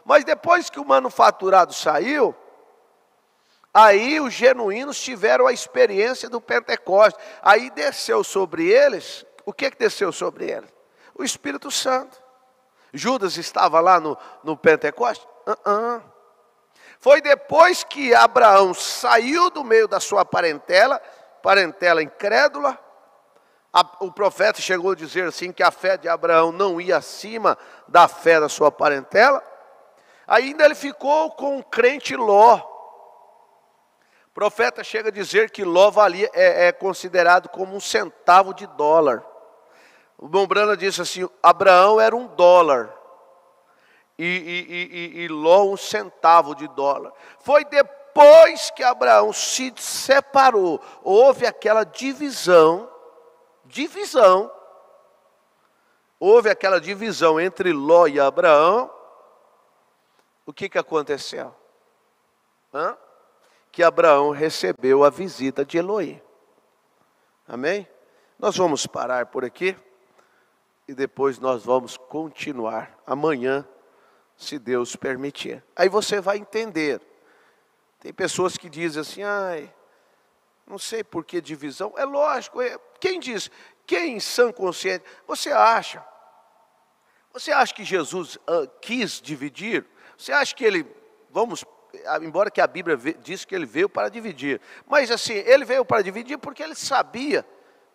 Mas depois que o manufaturado saiu, aí os genuínos tiveram a experiência do Pentecoste. Aí desceu sobre eles, o que desceu sobre eles? O Espírito Santo. Judas estava lá no Pentecoste? Foi depois que Abraão saiu do meio da sua parentela incrédula. O profeta chegou a dizer assim que a fé de Abraão não ia acima da fé da sua parentela. Ainda ele ficou com o crente Ló. O profeta chega a dizer que Ló é considerado como $1 O Bombrana disse assim, Abraão era $1 e Ló $1. Foi depois que Abraão se separou, houve aquela divisão, houve aquela divisão entre Ló e Abraão. O que aconteceu? Que Abraão recebeu a visita de Elohim. Amém? Nós vamos parar por aqui e depois nós vamos continuar amanhã, se Deus permitir. Aí você vai entender. Tem pessoas que dizem assim, não sei por que divisão. É lógico, quem diz, quem em sã consciência, você acha que Jesus quis dividir? Você acha que ele, embora que a Bíblia diz que ele veio para dividir, mas assim, ele veio para dividir porque ele sabia,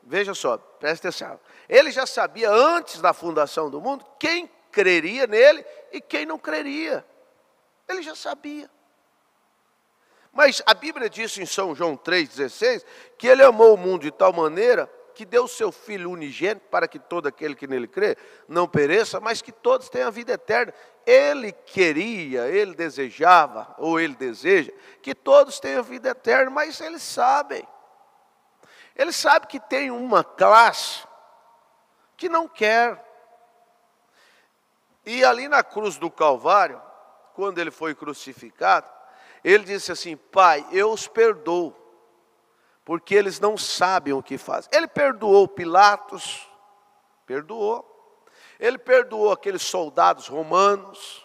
veja só, presta atenção, ele já sabia antes da fundação do mundo, quem creria nele e quem não creria, ele já sabia. Mas a Bíblia diz em São João 3,16, que ele amou o mundo de tal maneira, que deu o seu Filho unigênito, para que todo aquele que nele crê, não pereça, mas que todos tenham a vida eterna. Ele queria, ele desejava, ou ele deseja, que todos tenham a vida eterna, mas eles sabem. Eles sabem que tem uma classe que não quer. E ali na cruz do Calvário, quando ele foi crucificado, ele disse assim, Pai, eu os perdoo, porque eles não sabem o que fazem. Ele perdoou Pilatos, perdoou. Ele perdoou aqueles soldados romanos,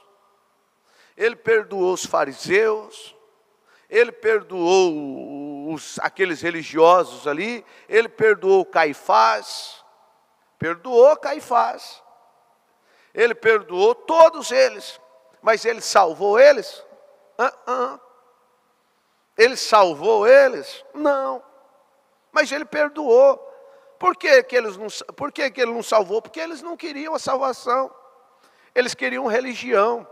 ele perdoou os fariseus, ele perdoou aqueles religiosos ali, ele perdoou Caifás, ele perdoou todos eles, mas ele salvou eles? Ele salvou eles? Não, mas ele perdoou, Por que que ele não salvou? Porque eles não queriam a salvação. Eles queriam religião.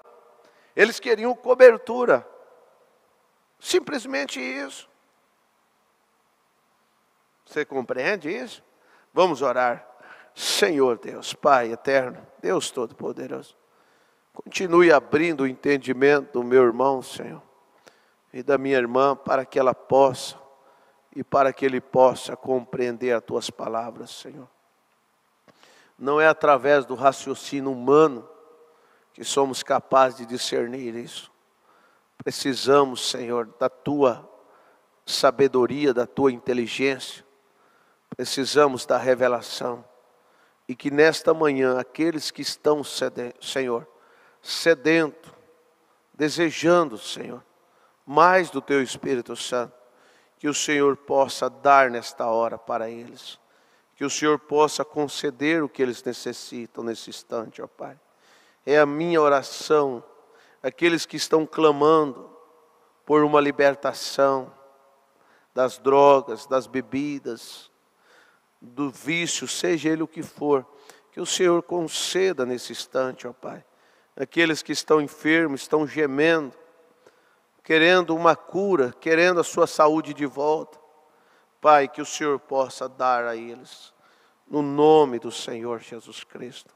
Eles queriam cobertura. Simplesmente isso. Você compreende isso? Vamos orar. Senhor Deus, Pai eterno, Deus Todo-Poderoso, continue abrindo o entendimento do meu irmão, Senhor, e da minha irmã, para que ela possa, e para que ele possa compreender as Tuas palavras, Senhor. Não é através do raciocínio humano que somos capazes de discernir isso. Precisamos, Senhor, da Tua sabedoria, da Tua inteligência. Precisamos da revelação. E que nesta manhã, aqueles que estão, Senhor, sedento, desejando, Senhor, mais do Teu Espírito Santo, que o Senhor possa dar nesta hora para eles. Que o Senhor possa conceder o que eles necessitam nesse instante, ó Pai. É a minha oração, aqueles que estão clamando por uma libertação das drogas, das bebidas, do vício, seja ele o que for, que o Senhor conceda nesse instante, ó Pai. Aqueles que estão enfermos, estão gemendo, querendo uma cura, querendo a sua saúde de volta. Pai, que o Senhor possa dar a eles, no nome do Senhor Jesus Cristo.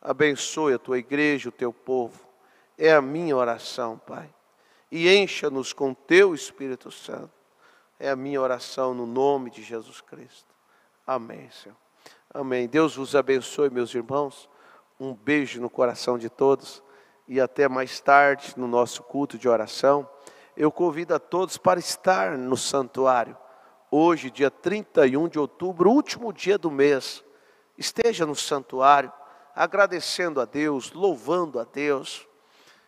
Abençoe a Tua igreja, o Teu povo. É a minha oração, Pai. E encha-nos com Teu Espírito Santo. É a minha oração no nome de Jesus Cristo. Amém, Senhor. Amém. Deus vos abençoe, meus irmãos. Um beijo no coração de todos. E até mais tarde no nosso culto de oração. Eu convido a todos para estar no santuário. Hoje, dia 31 de outubro, último dia do mês. Esteja no santuário, agradecendo a Deus, louvando a Deus.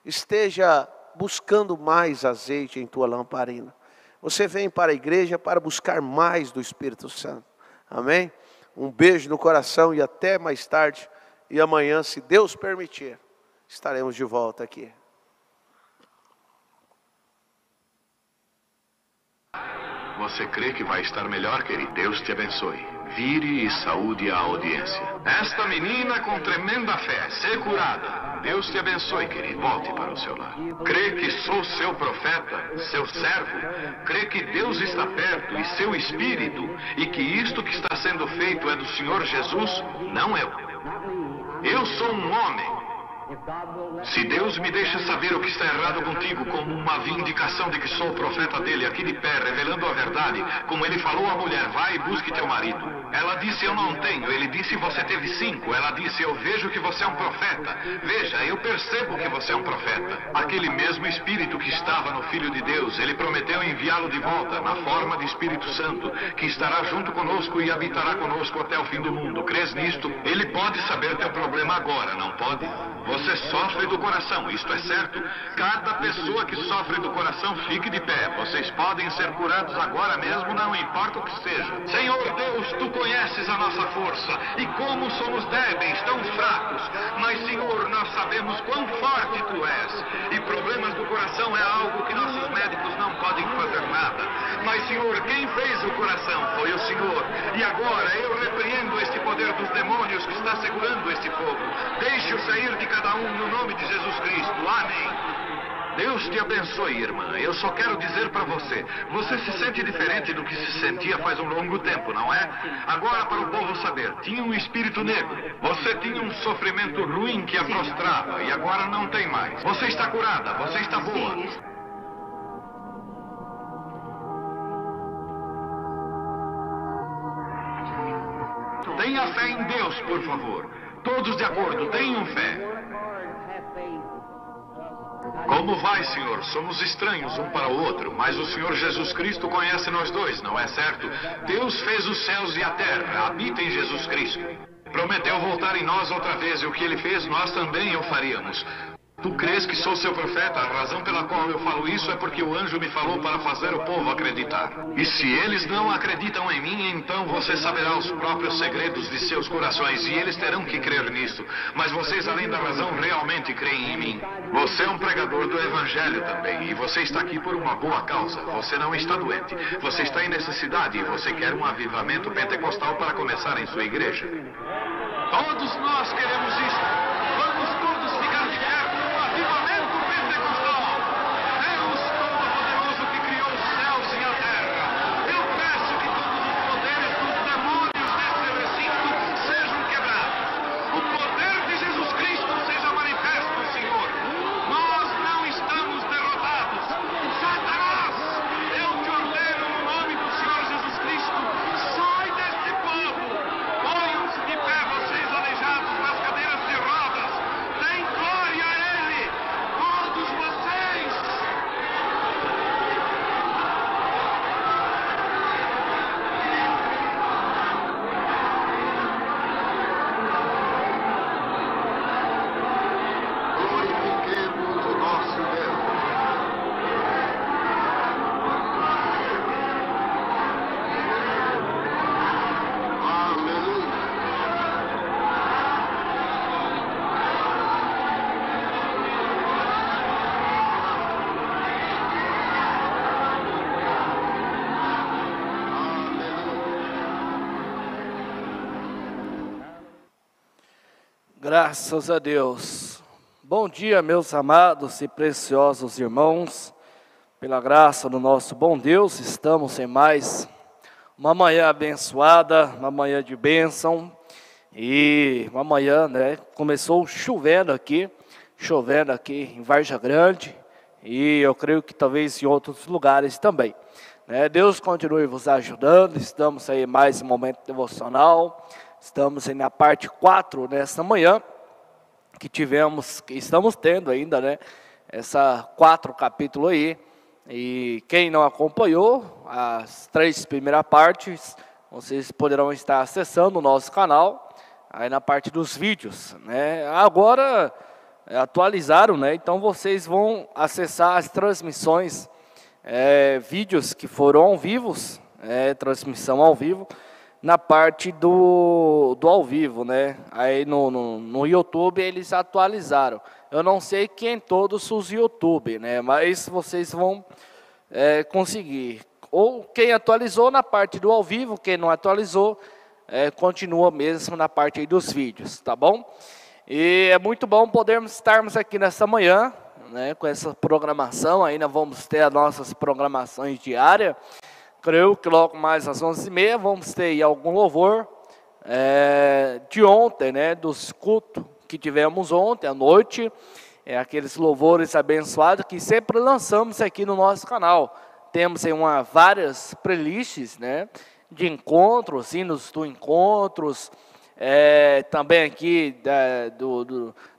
Esteja buscando mais azeite em tua lamparina. Você vem para a igreja para buscar mais do Espírito Santo. Amém? Um beijo no coração e até mais tarde. E amanhã, se Deus permitir, estaremos de volta aqui. Você crê que vai estar melhor, querido? Deus te abençoe. Vire e saúde a audiência. Esta menina com tremenda fé, ser curada. Deus te abençoe, querido. Volte para o seu lar. Crê que sou seu profeta, seu servo? Crê que Deus está perto e seu espírito, e que isto que está sendo feito é do Senhor Jesus? Não eu. Eu sou um homem. Se Deus me deixa saber o que está errado contigo, como uma vindicação de que sou o profeta dele, aqui de pé, revelando a verdade, como ele falou à mulher, vai e busque teu marido. Ela disse, eu não tenho. Ele disse, você teve 5. Ela disse, eu vejo que você é um profeta. Veja, eu percebo que você é um profeta. Aquele mesmo Espírito que estava no Filho de Deus, ele prometeu enviá-lo de volta, na forma de Espírito Santo, que estará junto conosco e habitará conosco até o fim do mundo. Crês nisto? Ele pode saber teu problema agora, não pode? Você sofre do coração, isto é certo? Cada pessoa que sofre do coração, fique de pé. Vocês podem ser curados agora mesmo, não importa o que seja. Senhor Deus, Tu conheces a nossa força e como somos débeis, tão fracos. Mas, Senhor, nós sabemos quão forte Tu és. E problemas do coração é algo que nossos médicos não podem fazer nada. Mas, Senhor, quem fez o coração foi o Senhor. E agora eu repreendo este poder dos demônios que está segurando este povo. Deixe-o sair de cada um no nome de Jesus Cristo. Amém. Deus te abençoe, irmã. Eu só quero dizer para você, você se sente diferente do que se sentia faz um longo tempo, não é? Agora, para o povo saber, tinha um espírito negro. Você tinha um sofrimento ruim que a prostrava e agora não tem mais. Você está curada, você está boa. Tenha fé em Deus, por favor. Todos de acordo, tenham fé. Como vai, Senhor? Somos estranhos um para o outro, mas o Senhor Jesus Cristo conhece nós dois, não é certo? Deus fez os céus e a terra, habita em Jesus Cristo. Prometeu voltar em nós outra vez, e o que Ele fez, nós também o faríamos. Tu crês que sou seu profeta? A razão pela qual eu falo isso é porque o anjo me falou para fazer o povo acreditar. E se eles não acreditam em mim, então você saberá os próprios segredos de seus corações e eles terão que crer nisso. Mas vocês, além da razão, realmente creem em mim. Você é um pregador do evangelho também e você está aqui por uma boa causa. Você não está doente. Você está em necessidade e você quer um avivamento pentecostal para começar em sua igreja. Todos nós queremos isso. Vamos todos ficar de pé por um avivamento pentecostal. Deus Todo-Poderoso que criou os céus e a terra. Eu peço que todos os poderes dos demônios desse recinto sejam quebrados. O poder de Jesus Cristo seja manifesto, Senhor. Nós não estamos derrotados. Satanás, eu te ordeno no nome do Senhor Jesus Cristo, sai deste povo. Ponham-se de pé, vocês aleijados nas cadeiras de rodas. Deem glória a Ele, todos vocês. Glorifiquemos o nosso Deus. Aleluia. Graças a Deus. Bom dia, meus amados e preciosos irmãos. Pela graça do nosso bom Deus, estamos em mais uma manhã abençoada, uma manhã de bênção. E uma manhã, né, começou chovendo aqui em Varja Grande. E eu creio que talvez em outros lugares também. Deus continue vos ajudando. Estamos aí em mais um momento devocional. Estamos aí na parte 4 nesta manhã, que estamos tendo ainda, né? Essa 4 capítulo aí. E quem não acompanhou as 3 primeiras partes, vocês poderão estar acessando o nosso canal, aí na parte dos vídeos, né? Agora atualizaram, né? Então vocês vão acessar as transmissões, vídeos que foram ao vivo, transmissão ao vivo, na parte do ao vivo, né? Aí no YouTube eles atualizaram. Eu não sei quem todos os YouTube, né? Mas vocês vão conseguir. Ou quem atualizou na parte do ao vivo, quem não atualizou, continua mesmo na parte aí dos vídeos, tá bom? E é muito bom podermos estarmos aqui nessa manhã, né? Com essa programação. Ainda vamos ter as nossas programações diárias. Creio que logo mais às 11h30 vamos ter aí algum louvor de ontem, né, dos cultos que tivemos ontem à noite, aqueles louvores abençoados que sempre lançamos aqui no nosso canal. Temos aí várias playlists, né, de encontros, hinos do encontros, também aqui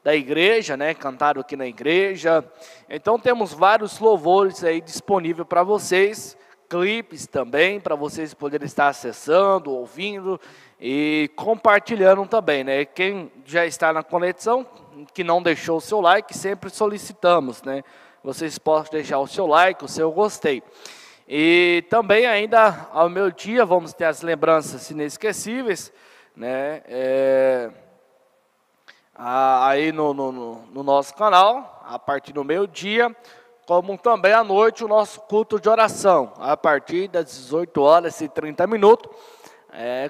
da igreja, né, cantado aqui na igreja. Então temos vários louvores aí disponíveis para vocês. Clipes também, para vocês poderem estar acessando, ouvindo e compartilhando também, né? Quem já está na conexão, que não deixou o seu like, sempre solicitamos, né? Vocês podem deixar o seu like, o seu gostei. E também ainda ao meio-dia vamos ter as lembranças inesquecíveis, né? Aí no nosso canal, a partir do meio-dia, como também à noite o nosso culto de oração, a partir das 18h30,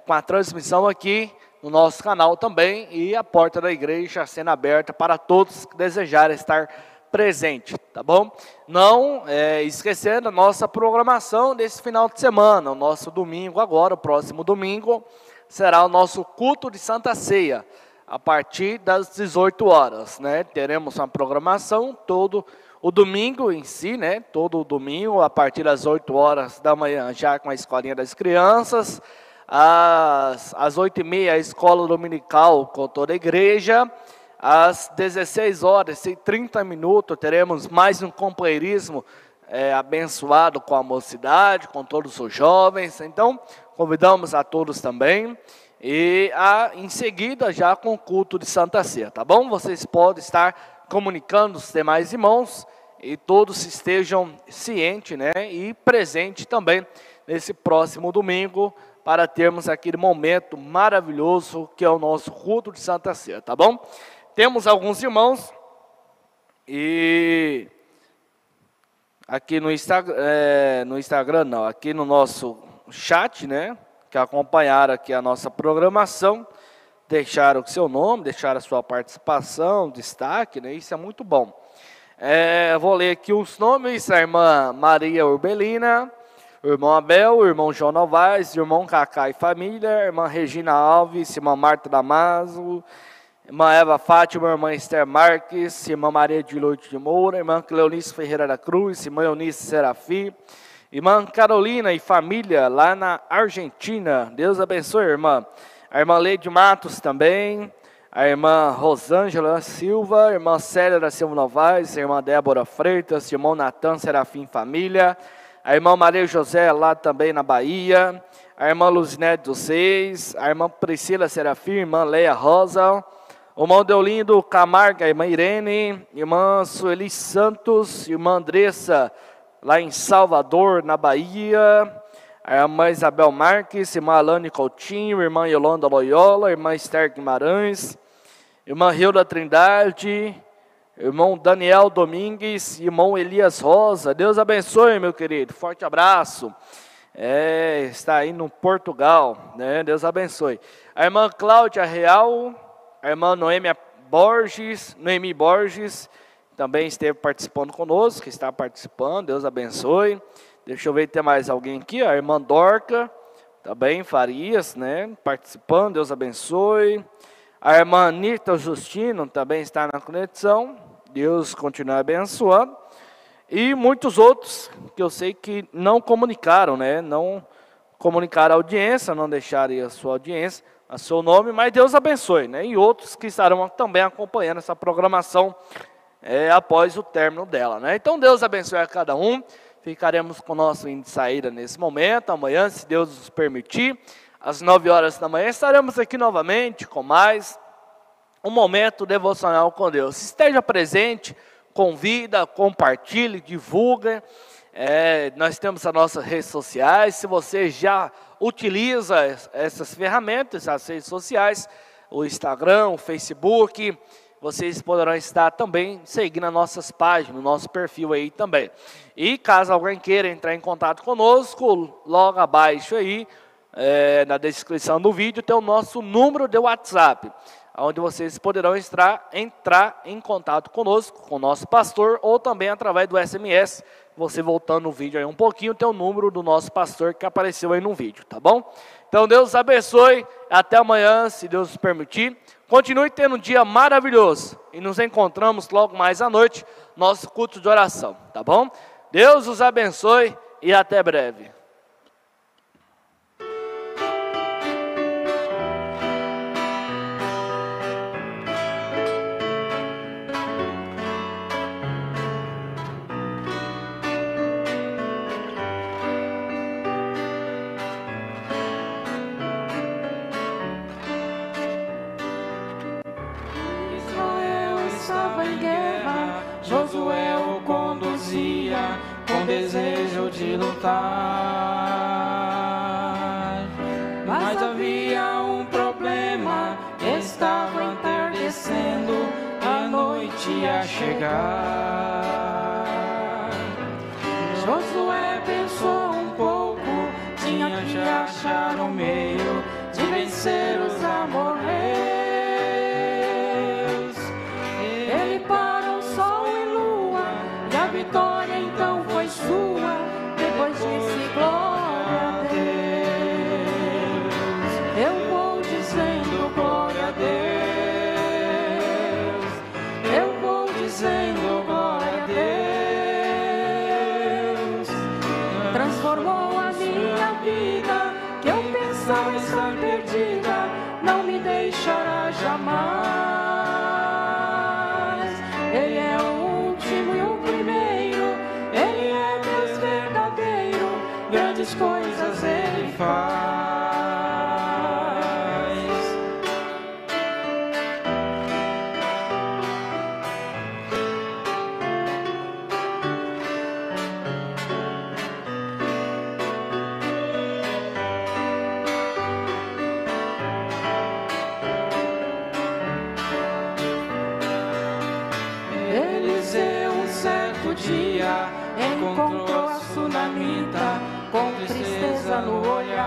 com a transmissão aqui no nosso canal também, e a porta da igreja sendo aberta para todos que desejarem estar presente, tá bom? Não esquecendo a nossa programação desse final de semana, o nosso domingo agora, o próximo domingo, será o nosso culto de Santa Ceia, a partir das 18h, né? Teremos uma programação todo o domingo em si, né? Todo o domingo, a partir das 8h da manhã, já com a escolinha das crianças. Às 8h30, a escola dominical com toda a igreja. Às 16h30, teremos mais um companheirismo abençoado com a mocidade, com todos os jovens. Então, convidamos a todos também. E em seguida, já com o culto de Santa Ceia, tá bom? Vocês podem estar comunicando os demais irmãos e todos estejam cientes, né, e presentes também nesse próximo domingo para termos aquele momento maravilhoso que é o nosso culto de Santa Ceia, tá bom? Temos alguns irmãos e aqui no Instagram não, aqui no nosso chat, né, que acompanharam aqui a nossa programação, deixaram o seu nome, deixaram a sua participação, destaque, né, isso é muito bom. Vou ler aqui os nomes: a irmã Maria Urbelina, o irmão Abel, o irmão João Novaes, o irmão Cacá e família, a irmã Regina Alves, a irmã Marta Damaso, irmã Eva Fátima, a irmã Esther Marques, a irmã Maria de Lourdes de Moura, a irmã Cleonice Ferreira da Cruz, a irmã Eunice Serafim, irmã Carolina e família lá na Argentina. Deus abençoe, irmã. A irmã Leide Matos também, a irmã Rosângela Silva, a irmã Célia da Silva Novaes, a irmã Débora Freitas, o irmão Natan Serafim família, a irmã Maria José lá também na Bahia, a irmã Luzinete dos Seis, a irmã Priscila Serafim, a irmã Leia Rosa, o irmão Deolindo Camargo, a irmã Irene, a irmã Sueli Santos, a irmã Andressa lá em Salvador, na Bahia, a irmã Isabel Marques, a irmã Alane Coutinho, a irmã Yolanda Loyola, a irmã Esther Guimarães, a irmã Hilda Trindade, irmão Daniel Domingues, irmão Elias Rosa. Deus abençoe, meu querido, forte abraço. Está aí no Portugal, né? Deus abençoe. A irmã Cláudia Real, a irmã Noemi Borges, também esteve participando conosco, que está participando, Deus abençoe. Deixa eu ver se tem mais alguém aqui, a irmã Dorca, também Farias, né, participando, Deus abençoe. A irmã Anitta Justino também está na conexão, Deus continue abençoando. E muitos outros que eu sei que não comunicaram, né, não comunicaram a audiência, não deixaram a sua audiência, a seu nome, mas Deus abençoe, né, e outros que estarão também acompanhando essa programação após o término dela, né. Então Deus abençoe a cada um. Ficaremos com o nosso hino de saída nesse momento. Amanhã, se Deus nos permitir, às 9 horas da manhã, estaremos aqui novamente com mais um momento devocional com Deus. Esteja presente, convida, compartilhe, divulga. Nós temos as nossas redes sociais. Se você já utiliza essas ferramentas, as redes sociais, o Instagram, o Facebook, vocês poderão estar também seguindo as nossas páginas, o nosso perfil aí também. E caso alguém queira entrar em contato conosco, logo abaixo aí, na descrição do vídeo, tem o nosso número de WhatsApp, onde vocês poderão entrar em contato conosco, com o nosso pastor, ou também através do SMS. Você voltando no vídeo aí um pouquinho, tem o número do nosso pastor que apareceu aí no vídeo, tá bom? Então Deus abençoe, até amanhã, se Deus nos permitir. Continue tendo um dia maravilhoso e nos encontramos logo mais à noite, nosso culto de oração, tá bom? Deus os abençoe e até breve. Josué o conduzia com desejo de lutar. Mas havia um problema, estava entardecendo, a noite ia chegar. Josué pensou um pouco, tinha que achar um meio de vencer os amorreus. Ele parou o sol e lua, e a vitória então foi sua. Depois disse glória a Deus. Eu vou dizendo glória a Deus. Eu vou dizendo glória a Deus. Transformou a minha vida, que eu pensava estar perdida, não me deixará jamais. Ele é o último e o primeiro, Ele é Deus verdadeiro, grandes coisas Ele faz. encontrou a sunamita com tristeza no olhar.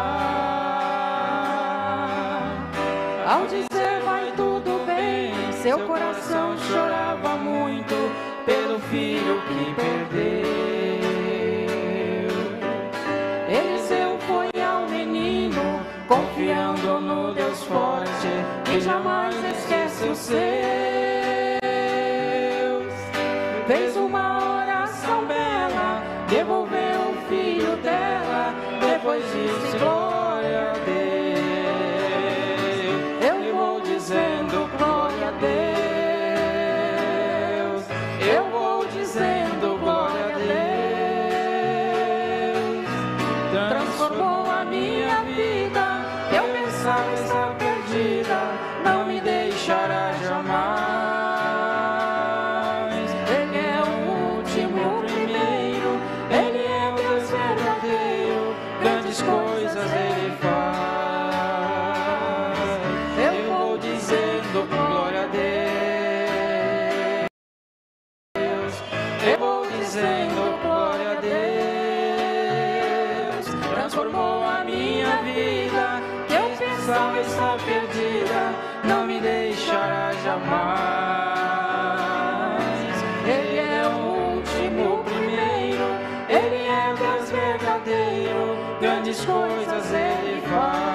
Ao dizer vai tudo bem, seu coração chorava muito pelo filho que perdeu. Eliseu foi ao menino, confiando no Deus forte, que jamais esquece os seus. Fez uma oração bela, devolveu o filho dela, depois disse glória a Deus. Eu vou dizendo glória a Deus, eu vou dizendo glória a Deus. Transformou a minha vida, eu pensava estar perdida, não me deixará jamais. Ele é o último, o primeiro, Ele é o Deus verdadeiro, grandes coisas Ele faz. Eu vou dizendo glória a Deus, eu vou dizendo glória a Deus. Transformou a minha vida, que eu pensava estar perdida, não me deixará jamais. Ele é o último, o primeiro, Ele é o Deus verdadeiro, grandes coisas Ele faz.